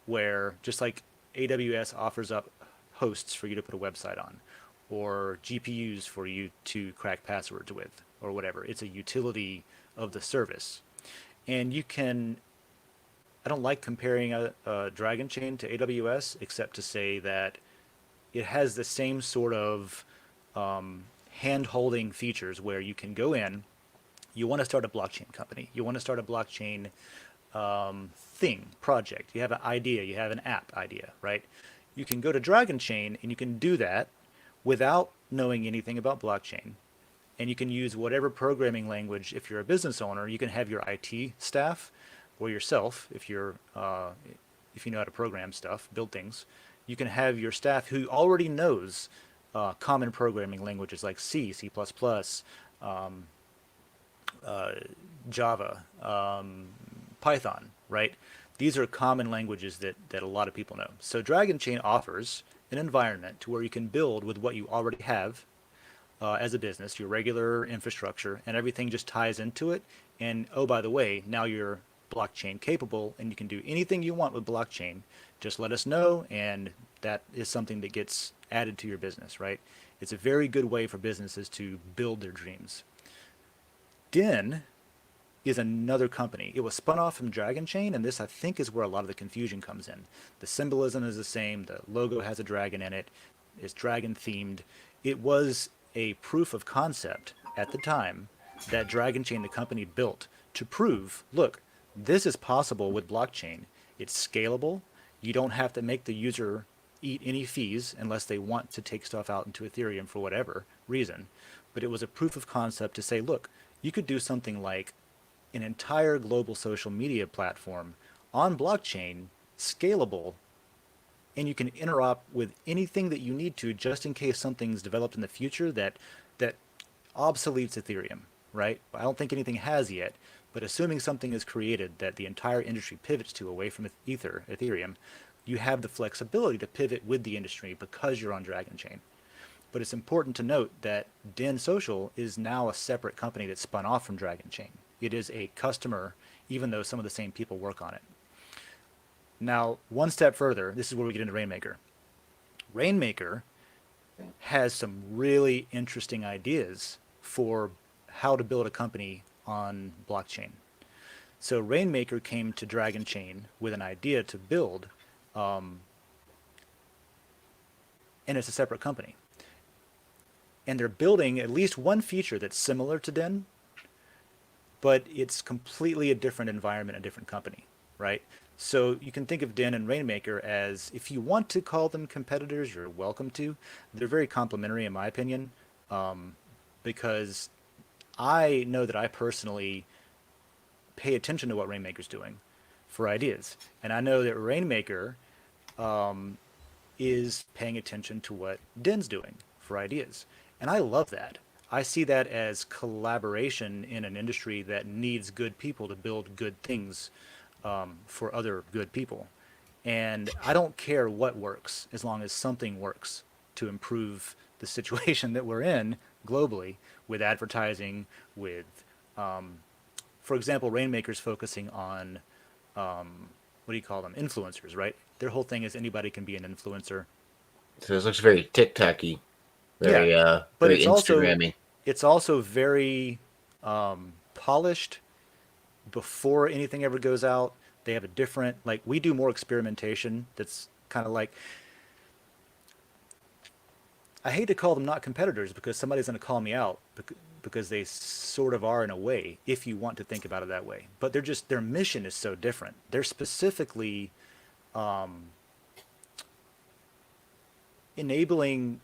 where, just like AWS offers up hosts for you to put a website on, or GPUs for you to crack passwords with, or whatever. It's a utility of the service. And you can, I don't like comparing a Dragon Chain to AWS, except to say that it has the same sort of hand-holding features where you can go in, you want to start a blockchain company, you want to start a blockchain project, you have an idea, you have an app idea, right? You can go to Dragon Chain and you can do that without knowing anything about blockchain. And you can use whatever programming language. If you're a business owner, you can have your IT staff, or yourself, if you know how to program stuff, build things. You can have your staff who already knows common programming languages like C, C++, um, uh, Java, Python, right? These are common languages that a lot of people know. So Dragon Chain offers an environment to where you can build with what you already have as a business, your regular infrastructure, and everything just ties into it. And oh, by the way, now you're blockchain capable and you can do anything you want with blockchain. Just let us know, and that is something that gets added to your business, right? It's a very good way for businesses to build their dreams. Den is another company. It was spun off from Dragon Chain, and this I think is where a lot of the confusion comes in. The symbolism is the same. The logo has a dragon in it. It's dragon themed. It was a proof of concept at the time that Dragon Chain, the company, built to prove, look, this is possible with blockchain. It's scalable. You don't have to make the user eat any fees unless they want to take stuff out into Ethereum for whatever reason. But it was a proof of concept to say, look, you could do something like an entire global social media platform on blockchain, scalable, and you can interop with anything that you need to, just in case something's developed in the future that obsoletes Ethereum, right? I don't think anything has yet, but assuming something is created that the entire industry pivots to away from Ethereum, you have the flexibility to pivot with the industry because you're on Dragon Chain. But it's important to note that Den.Social is now a separate company that spun off from Dragon Chain. It is a customer, even though some of the same people work on it. Now, one step further, this is where we get into Rainmaker. Rainmaker has some really interesting ideas for how to build a company on blockchain. So Rainmaker came to Dragon Chain with an idea to build, and it's a separate company. And they're building at least one feature that's similar to Den, but it's completely a different environment, a different company, right? So you can think of Den and Rainmaker as, if you want to call them competitors, you're welcome to. They're very complementary, in my opinion, because I know that I personally pay attention to what Rainmaker's doing for ideas. And I know that Rainmaker is paying attention to what Den's doing for ideas. And I love that. I see that as collaboration in an industry that needs good people to build good things for other good people. And I don't care what works as long as something works to improve the situation that we're in globally with advertising, with, for example, Rainmaker's focusing on, what do you call them? Influencers, right? Their whole thing is anybody can be an influencer. So this looks very TikTok-y, very Yeah, but very Instagrammy. it's also very polished before anything ever goes out. They have a different, like, we do more experimentation that's kind of like, I hate to call them not competitors because somebody's going to call me out because they sort of are in a way, if you want to think about it that way. But they're just, their mission is so different. They're specifically enabling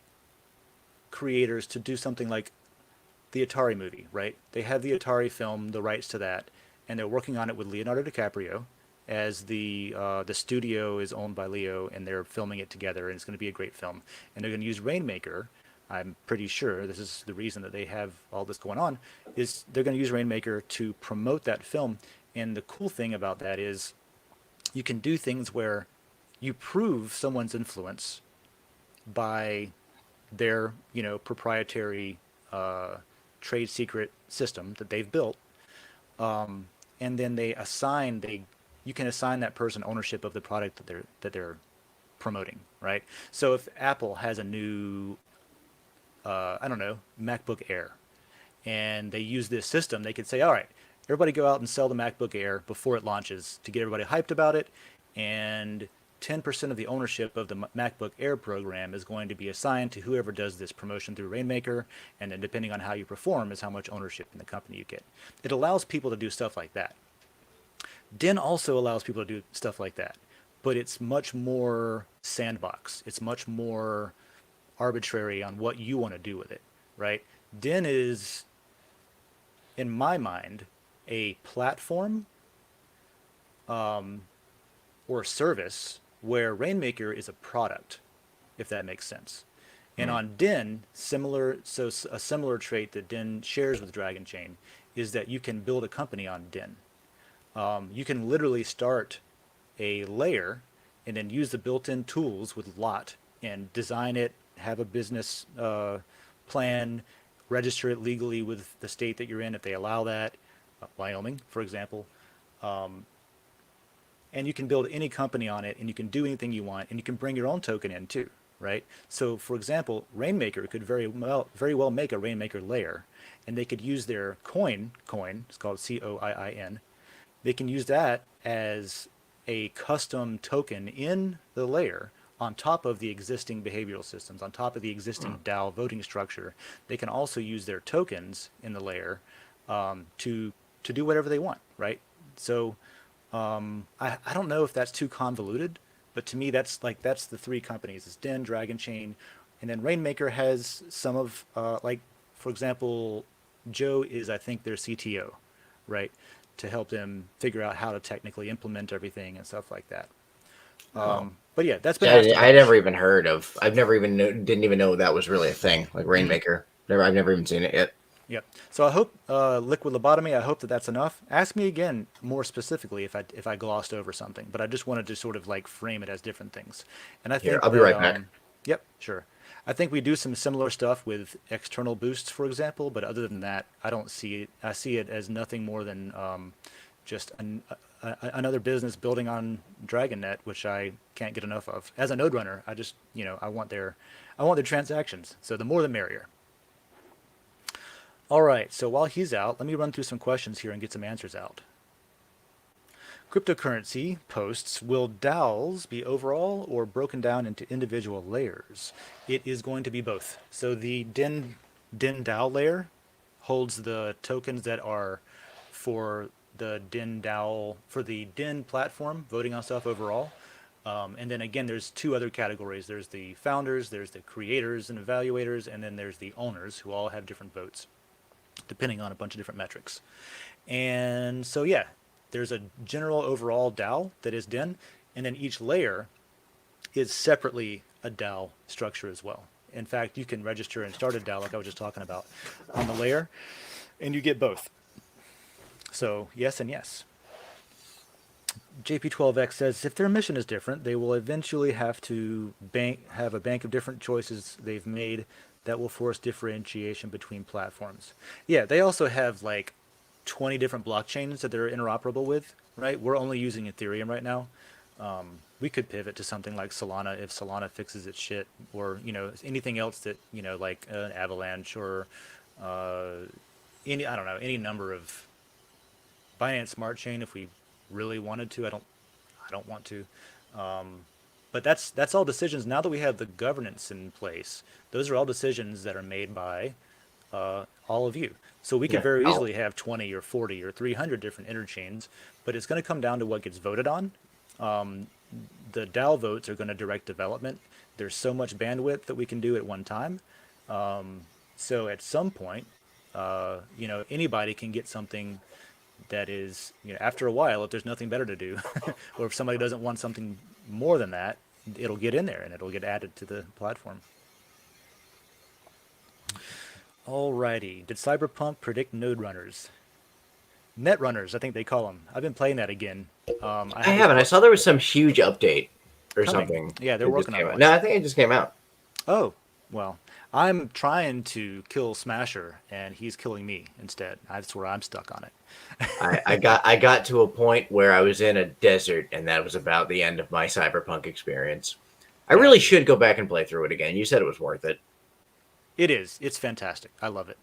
creators to do something like the Atari movie, right? They have the Atari film, the rights to that, and they're working on it with Leonardo DiCaprio, as the studio is owned by Leo, and they're filming it together, and it's going to be a great film. And they're going to use Rainmaker. I'm pretty sure this is the reason that they have all this going on, is they're going to use Rainmaker to promote that film. And the cool thing about that is you can do things where you prove someone's influence by their, proprietary trade secret system that they've built, and then you can assign that person ownership of the product that they're promoting, right? So if Apple has a new, I don't know, MacBook Air, and they use this system, they could say, all right, everybody go out and sell the MacBook Air before it launches to get everybody hyped about it, and 10% of the ownership of the MacBook Air program is going to be assigned to whoever does this promotion through Rainmaker, and then depending on how you perform is how much ownership in the company you get. It allows people to do stuff like that. Den also allows people to do stuff like that, but it's much more sandbox. It's much more arbitrary on what you want to do with it, right? Den is, in my mind, a platform or service where Rainmaker is a product, if that makes sense. And on Den, a similar trait that Den shares with Dragon Chain is that you can build a company on Den. You can literally start a layer and then use the built-in tools with Lot and design it, have a business plan, register it legally with the state that you're in if they allow that, Wyoming, for example. And you can build any company on it, and you can do anything you want, and you can bring your own token in too, right? So, for example, Rainmaker could very well make a Rainmaker layer, and they could use their coin, it's called COIIN. They can use that as a custom token in the layer on top of the existing behavioral systems, on top of the existing DAO voting structure. They can also use their tokens in the layer to do whatever they want, right? So I don't know if that's too convoluted, but to me that's the three companies. It's Den, Dragon Chain, and then Rainmaker has some of for example, Joe is, I think, their CTO, right? To help them figure out how to technically implement everything and stuff like that. But yeah, that's been. I never even heard of. I've never even didn't even know that was really a thing, like Rainmaker. I've never even seen it yet. Yep. So I hope liquid lobotomy. I hope that's enough. Ask me again more specifically if I glossed over something, but I just wanted to sort of like frame it as different things. And I think I'll be right back. Yep, sure. I think we do some similar stuff with external boosts, for example, but other than that, I don't see it. I see it as nothing more than just another business building on DragonNet, which I can't get enough of. As a node runner, I just I want their transactions. So the more the merrier. All right, so while he's out, let me run through some questions here and get some answers out. Cryptocurrency posts, will DAOs be overall or broken down into individual layers? It is going to be both. So the Den DAO layer holds the tokens that are for the Den DAO, for the Den platform, voting on stuff overall. And then again, there's two other categories. There's the founders, there's the creators and evaluators, and then there's the owners who all have different votes, depending on a bunch of different metrics. And so, yeah, there's a general overall DAO that is Den, and then each layer is separately a DAO structure as well. In fact, you can register and start a DAO, like I was just talking about, on the layer, and you get both. So, yes and yes. JP12X says, if their mission is different, they will eventually have to have a bank of different choices they've made that will force differentiation between platforms. Yeah, they also have like 20 different blockchains that they're interoperable with, right? We're only using Ethereum right now. We could pivot to something like Solana if Solana fixes its shit, or anything else that like an Avalanche or any number of Binance Smart Chain if we really wanted to. I don't I don't want to. But that's all decisions. Now that we have the governance in place, those are all decisions that are made by all of you. So we could Yeah. very Oh, easily have 20 or 40 or 300 different interchains, but it's going to come down to what gets voted on. The DAO votes are going to direct development. There's so much bandwidth that we can do at one time. So at some point, anybody can get something that is, after a while, if there's nothing better to do, or if somebody doesn't want something more than that, it'll get in there and it'll get added to the platform. Alrighty. Did Cyberpunk predict node runners? Net runners, I think they call them. I've been playing that again. I haven't. I saw there was some huge update or Coming. something. Yeah, they're that just working on came out. one. No, I think it just came out. Oh, well, I'm trying to kill Smasher, and he's killing me instead. That's where I'm stuck on it. I got to a point where I was in a desert, and that was about the end of my Cyberpunk experience. I really should go back and play through it again. You said it was worth it. It is. It's fantastic. I love it.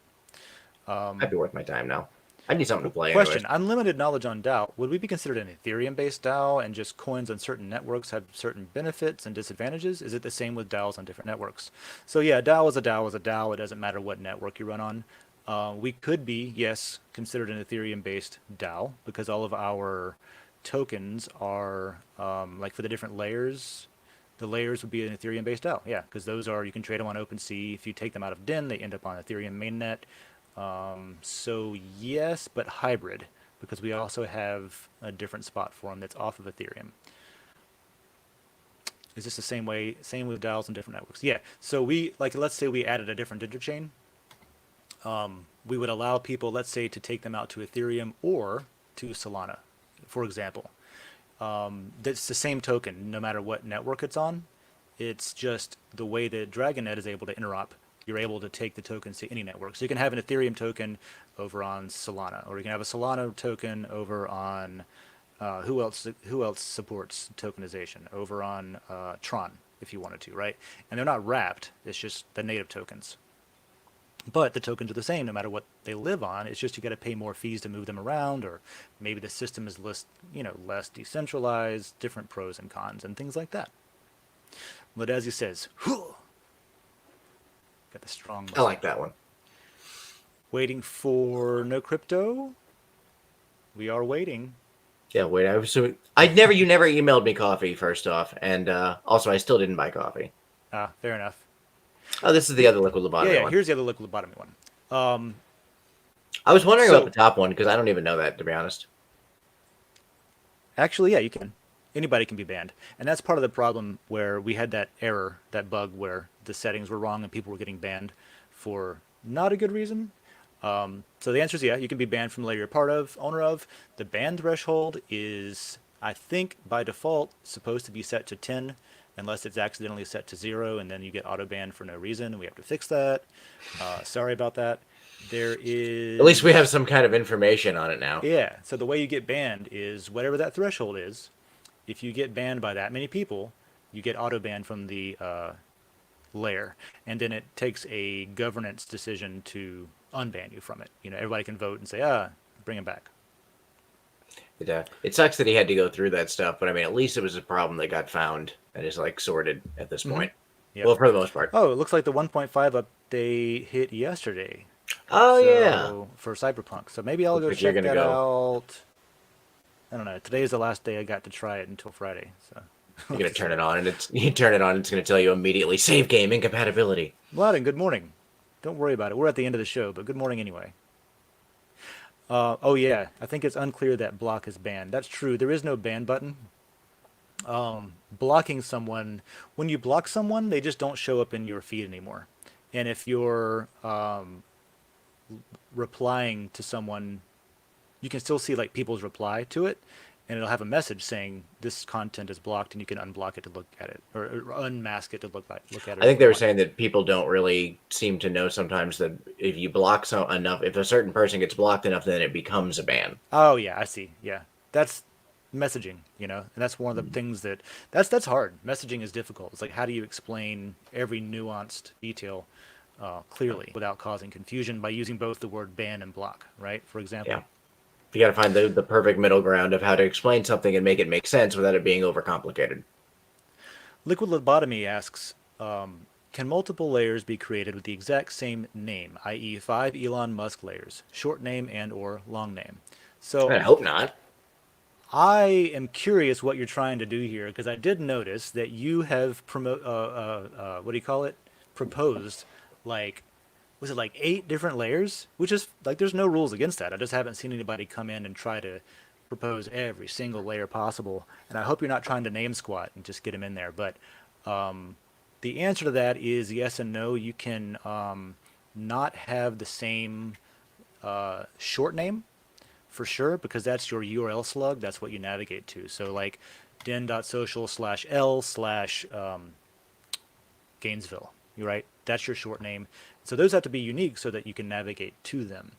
Might be worth my time now. I need something to play. Question: Anyways. unlimited knowledge on DAO. Would we be considered an Ethereum-based DAO, and just coins on certain networks have certain benefits and disadvantages? Is it the same with DAOs on different networks? So yeah, DAO is a DAO is a DAO. It doesn't matter what network you run on. We could be, yes, considered an Ethereum-based DAO because all of our tokens are like for the different layers. The layers would be an Ethereum-based DAO, yeah, because those are, you can trade them on OpenSea. If you take them out of Den, they end up on Ethereum mainnet. So yes, but hybrid, because we also have a different spot for them that's off of Ethereum. Is this the same way, same with DAOs and different networks? Yeah, so we, like, let's say we added a different interchain. We would allow people, let's say, to take them out to Ethereum or to Solana, for example. That's the same token, no matter what network it's on. It's just the way that DragonNet is able to interop. You're able to take the tokens to any network. So you can have an Ethereum token over on Solana, or you can have a Solana token over on who else supports tokenization over on Tron if you wanted to, right? And they're not wrapped. It's just the native tokens. But the tokens are the same no matter what they live on. It's just you got to pay more fees to move them around, or maybe the system is less decentralized, different pros and cons and things like that. But as he says, got the strong I like that one. Waiting for no crypto. We are waiting. Yeah, wait. You never emailed me coffee, first off, and also I still didn't buy coffee. Fair enough. Oh, this is the other liquid lobotomy Yeah, one. here's the other liquid lobotomy one. I was wondering about the top one because I don't even know that, to be honest. Actually, yeah, you can. Anybody can be banned. And that's part of the problem where we had that error, that bug where the settings were wrong and people were getting banned for not a good reason. So the answer is yeah, you can be banned from the layer you're part of, owner of. The ban threshold is, I think, by default, supposed to be set to 10, unless it's accidentally set to 0, and then you get auto-banned for no reason. We have to fix that. Sorry about that. There is... At least we have some kind of information on it now. Yeah, so the way you get banned is whatever that threshold is. If you get banned by that many people, you get auto-banned from the layer, and then it takes a governance decision to unban you from it. Everybody can vote and say, bring him back. It sucks that he had to go through that stuff, but I mean, at least it was a problem that got found and is sorted at this point. Yep. Well, for the most part. Oh, it looks like the 1.5 update hit yesterday. Oh, yeah. For Cyberpunk. So maybe I'll go Looks like check you're that gonna out. I don't know. Today is the last day I got to try it until Friday. So You're gonna turn it on, and it's gonna tell you immediately save game incompatibility. Vladen, good morning. Don't worry about it. We're at the end of the show, but good morning anyway. Oh yeah, I think it's unclear that block is banned. That's true. There is no ban button. Blocking someone, when you block someone, they just don't show up in your feed anymore. And if you're replying to someone, you can still see people's reply to it, and it'll have a message saying this content is blocked, and you can unblock it to look at it, or unmask it to look at it. I think they were saying that people don't really seem to know sometimes that if you block enough, if a certain person gets blocked enough, then it becomes a ban. Oh yeah, I see. Yeah, that's messaging, and that's one of the things that's hard. Messaging is difficult. It's how do you explain every nuanced detail clearly without causing confusion by using both the word ban and block, right? For example. Yeah. You got to find the perfect middle ground of how to explain something and make it make sense without it being overcomplicated. Liquid Lobotomy asks, can multiple layers be created with the exact same name, i.e. 5 Elon Musk layers, short name and or long name? So I hope not. I am curious what you're trying to do here, because I did notice that you have what do you call it? Proposed, like, was it like 8 different layers? Which is like, there's no rules against that. I just haven't seen anybody come in and try to propose every single layer possible. And I hope you're not trying to name squat and just get them in there. But the answer to that is yes and no. You can not have the same short name for sure, because that's your URL slug. That's what you navigate to. So like Den.Social /L/Gainesville. You're right. That's your short name. So those have to be unique so that you can navigate to them.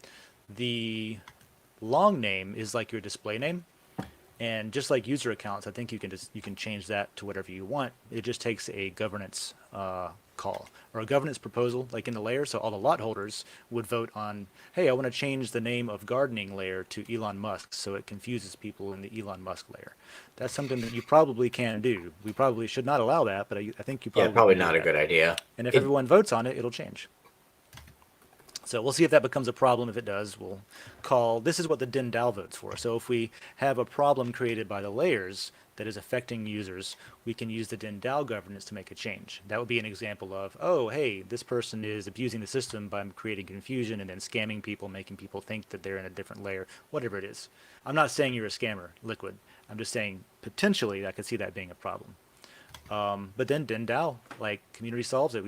The long name is like your display name. And just like user accounts, I think you can change that to whatever you want. It just takes a governance call or a governance proposal, like in the layer. So all the lot holders would vote on, hey, I want to change the name of gardening layer to Elon Musk, so it confuses people in the Elon Musk layer. That's something that you probably can do. We probably should not allow that, but I think you Probably not a good idea. And if everyone votes on it, it'll change. So we'll see if that becomes a problem. If it does, we'll call, this is what the Den.DAO votes for. So if we have a problem created by the layers that is affecting users, we can use the Den.DAO governance to make a change. That would be an example of, oh, hey, this person is abusing the system by creating confusion and then scamming people, making people think that they're in a different layer, whatever it is. I'm not saying you're a scammer, Liquid. I'm just saying potentially I could see that being a problem. But then Den.DAO, like, community solves it.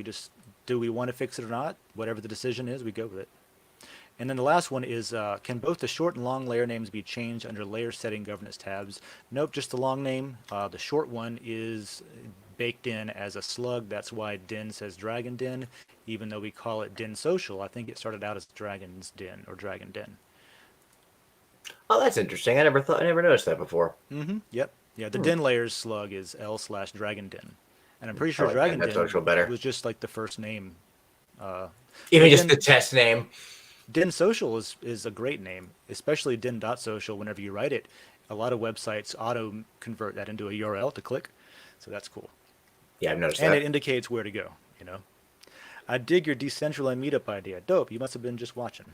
Do we want to fix it or not? Whatever the decision is, we go with it. And then the last one is, can both the short and long layer names be changed under layer setting governance tabs? Nope, just the long name. The short one is baked in as a slug. That's why Den says Dragon Den, even though we call it Den.Social. I think it started out as Dragon's Den or Dragon Den. Oh, that's interesting. I never noticed that before. Yep. Yeah, the Den layers slug is L/Dragon Den. And I'm pretty sure Dragon Den was just like the first name. Even just the test name. Den.Social is a great name, especially Den.Social. Whenever you write it, a lot of websites auto convert that into a URL to click. So that's cool. Yeah, I've noticed that. And it indicates where to go, you know. I dig your decentralized meetup idea. Dope. You must have been just watching.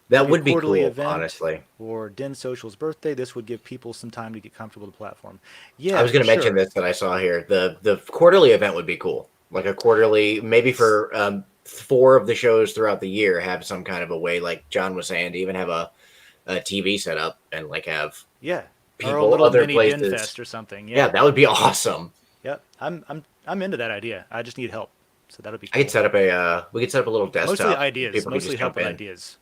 That would be cool, event, honestly. Or Den.Social's birthday. This would give people some time to get comfortable with the platform. Yeah, I was going to mention this that I saw here. The quarterly event would be cool. Like a quarterly, maybe for 4 of the shows throughout the year, have some kind of a way, like John was saying, to even have a TV set up and like have people or a little other mini places. Den Fest or something. Yeah, that would be awesome. Yep, I'm into that idea. I just need help, so that would be cool. I could set up we could set up a little desktop. Mostly ideas. People Mostly help with ideas.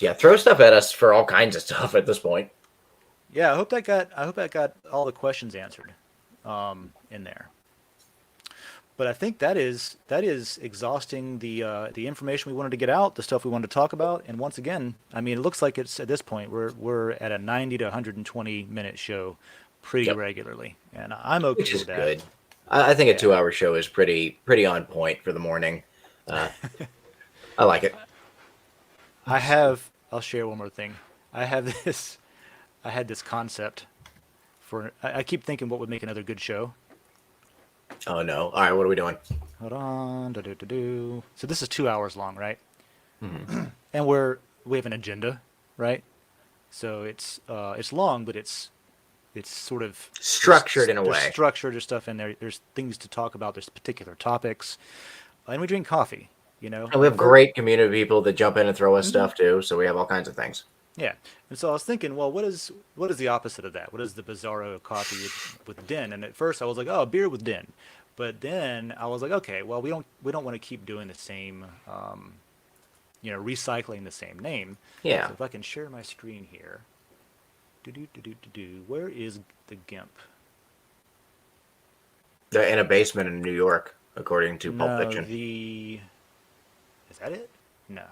Yeah, throw stuff at us for all kinds of stuff at this point. Yeah, I hope that got all the questions answered in there. But I think that is exhausting the information we wanted to get out, the stuff we wanted to talk about. And once again, I mean, it looks like it's at this point we're at a 90 to 120 minute show pretty regularly, and I'm okay Which is with that. Good. I think a 2-hour show is pretty on point for the morning. I like it. I'll share one more thing. I had this concept for, I keep thinking what would make another good show. Oh no. All right, what are we doing? Hold on. So this is 2 hours long, right? Mm-hmm. And we have an agenda, right? So it's long, but it's sort of structured in a way. Structured, there's stuff in there. There's things to talk about. There's particular topics, and we drink coffee. You know, and we have great community people that jump in and throw us stuff too. So we have all kinds of things. Yeah, and so I was thinking, well, what is the opposite of that? What is the bizarro coffee with Den? And at first I was like, oh, beer with Den, but then I was like, okay, well, we don't want to keep doing the same, recycling the same name. Yeah. So if I can share my screen here, where is the GIMP? They're in a basement in New York, according to Pulp Fiction. Is that it? No.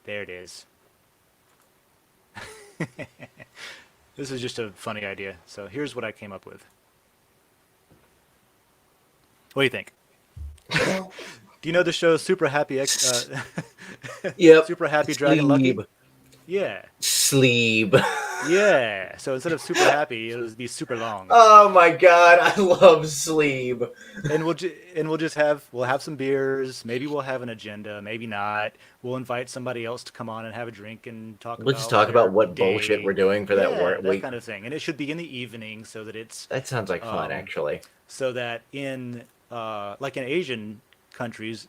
There it is. This is just a funny idea. So here's what I came up with. What do you think? Do you know the show Super Happy Yep. Super happy Dragon Lucky. Yeah. Sleep. Yeah. So instead of super happy, it'll be super long. Oh my god, I love sleep. And we'll have some beers. Maybe we'll have an agenda. Maybe not. We'll invite somebody else to come on and have a drink and talk We'll about just talk their about what day. bullshit we're doing for that work that week. kind of thing. And it should be in the evening so that it's That sounds like fun, actually. so that in like in Asian countries,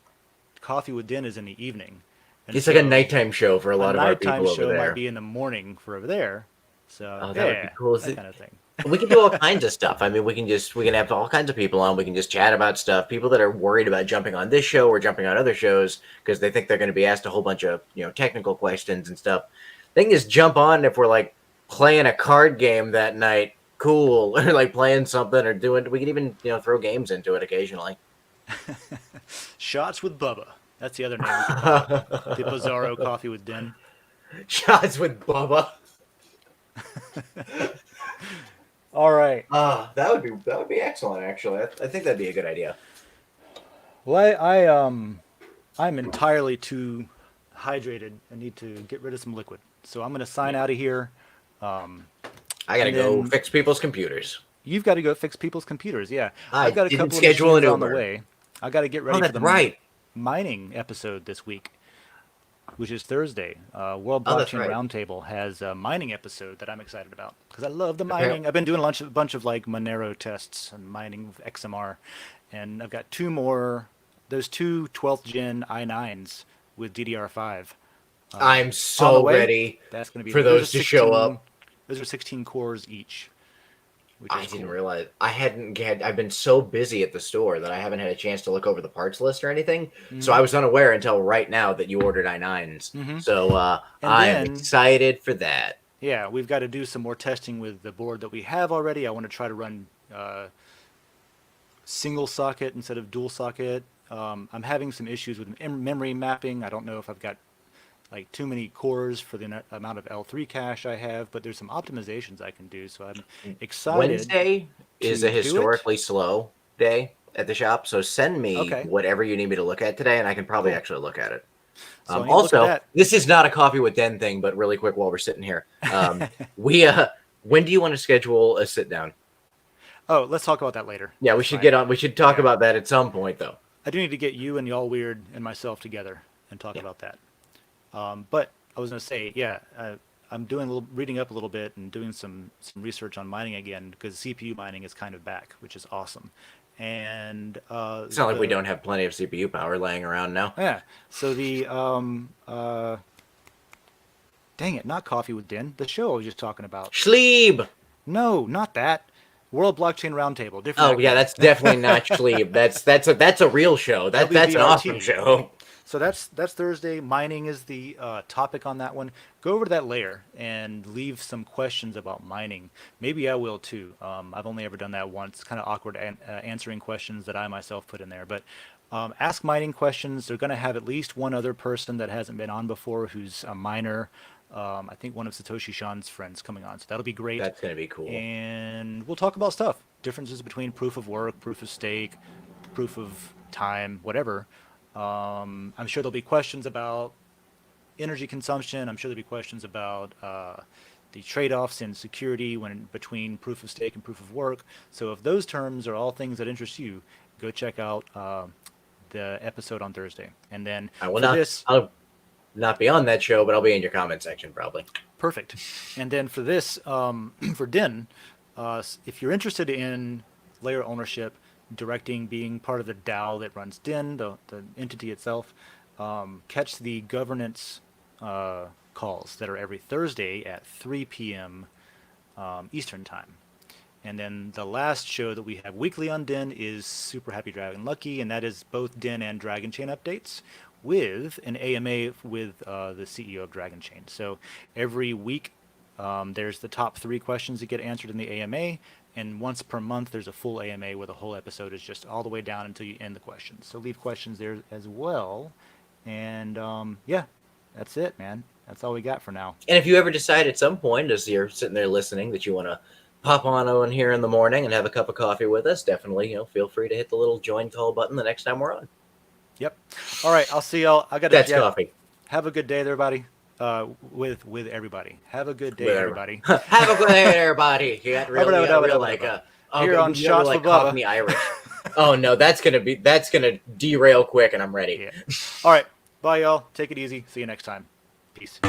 Coffee with Din is in the evening. And It's like a nighttime show for a lot of our nighttime people over show there. might be in the morning for over there. So Oh, that would be cool. that kind of thing. We can do all kinds of stuff. I mean, we can have all kinds of people on. We can just chat about stuff. People that are worried about jumping on this show or jumping on other shows because they think they're going to be asked a whole bunch of technical questions and stuff. They can just jump on if we're like playing a card game that night. Cool, or like playing something or doing. We can even throw games into it occasionally. Shots with Bubba. That's the other name. We could call it. The Bizarro Coffee with Din. Shots with Bubba. All right. That would be excellent. Actually, I think that'd be a good idea. Well, I'm entirely too hydrated. I need to get rid of some liquid, so I'm going to sign out of here. I gotta go fix people's computers. You've got to go fix people's computers. Yeah, I've got a didn't couple schedule of an on the Uber. way. I got to get ready Oh, for that's the right. mining episode this week, which is Thursday. World that's Blockchain right. Roundtable has a mining episode that I'm excited about because I love the mining. I've been doing a bunch of like Monero tests and mining with XMR, and I've got two more. Those two 12th gen i9s with DDR5. I'm on the so way. ready That's going to be for those to show up. Those are 16 cores each. Which I is didn't cool. realize I've been so busy at the store that I haven't had a chance to look over the parts list or anything. So I was unaware until right now that you ordered i9s. So I'm excited for that. Yeah, we've got to do some more testing with the board that we have already. I want to try to run single socket instead of dual socket. I'm having some issues with memory mapping. I don't know if I've got like too many cores for the amount of L3 cache I have, but there's some optimizations I can do. So I'm excited. Wednesday is a historically slow day at the shop, so send me whatever you need me to look at today, and I can probably actually look at it. So also, this is not a Coffee with Den thing, but really quick while we're sitting here, when do you want to schedule a sit down? Oh, let's talk about that later. Yeah, we should get on. We should talk about that at some point, though. I do need to get you and Y'all Weird and myself together and talk about that. But I was going to say, I'm reading up a little bit and doing some research on mining again because CPU mining is kind of back, which is awesome. And it's not like we don't have plenty of CPU power laying around now. Yeah. So the dang it, not Coffee with Din, the show I was just talking about. Schlieb. No, not that. World Blockchain Roundtable. Different. Oh yeah, that's definitely not Schlieb. That's a real show. That's an awesome show. So that's Thursday. Mining is the topic on that one. Go over to that layer and leave some questions about mining. Maybe I will too. I've only ever done that once. It's kind of awkward answering questions that I myself put in there. But ask mining questions. They're going to have at least one other person that hasn't been on before who's a miner. I think one of Satoshi Shan's friends coming on. So that'll be great. That's going to be cool. And we'll talk about stuff. Differences between proof of work, proof of stake, proof of time, whatever. I'm sure there'll be questions about energy consumption. I'm sure there'll be questions about the trade-offs in security between proof of stake and proof of work. So if those terms are all things that interest you, go check out the episode on Thursday. And then I'll not be on that show, but I'll be in your comment section probably. Perfect. And then for this, for Din, if you're interested in layer ownership, directing, being part of the DAO that runs Din, the entity itself, catch the governance calls that are every Thursday at 3 p.m. Eastern time. And then the last show that we have weekly on Din is Super Happy Dragon Lucky, and that is both Din and Dragon Chain updates with an AMA with the CEO of Dragon Chain. So every week there's the top 3 questions that get answered in the AMA, and once per month there's a full AMA where the whole episode is just all the way down until you end the questions. So leave questions there as well. And that's it, man. That's all we got for now. And if you ever decide at some point as you're sitting there listening that you want to pop on here in the morning and have a cup of coffee with us, definitely feel free to hit the little join call button the next time we're on. Yep. All right, I'll see y'all. That's coffee. have a good day, everybody. With everybody. Have a good day, everybody. Have a good day, everybody. You got really like here on Shots like for Bubba. Cockney Irish. Oh no, that's gonna derail quick, and I'm ready. Yeah. All right, bye y'all. Take it easy. See you next time. Peace.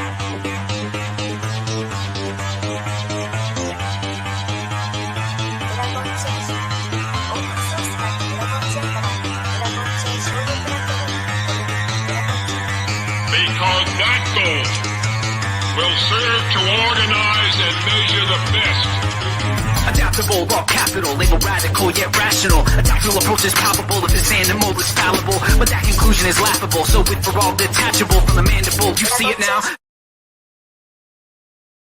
Because that goal will serve to organize and measure the best. Adaptable, all capital, label radical yet rational. Adaptable approach is palpable if this animal is fallible, but that conclusion is laughable. So with for all detachable from the mandible, you see it now.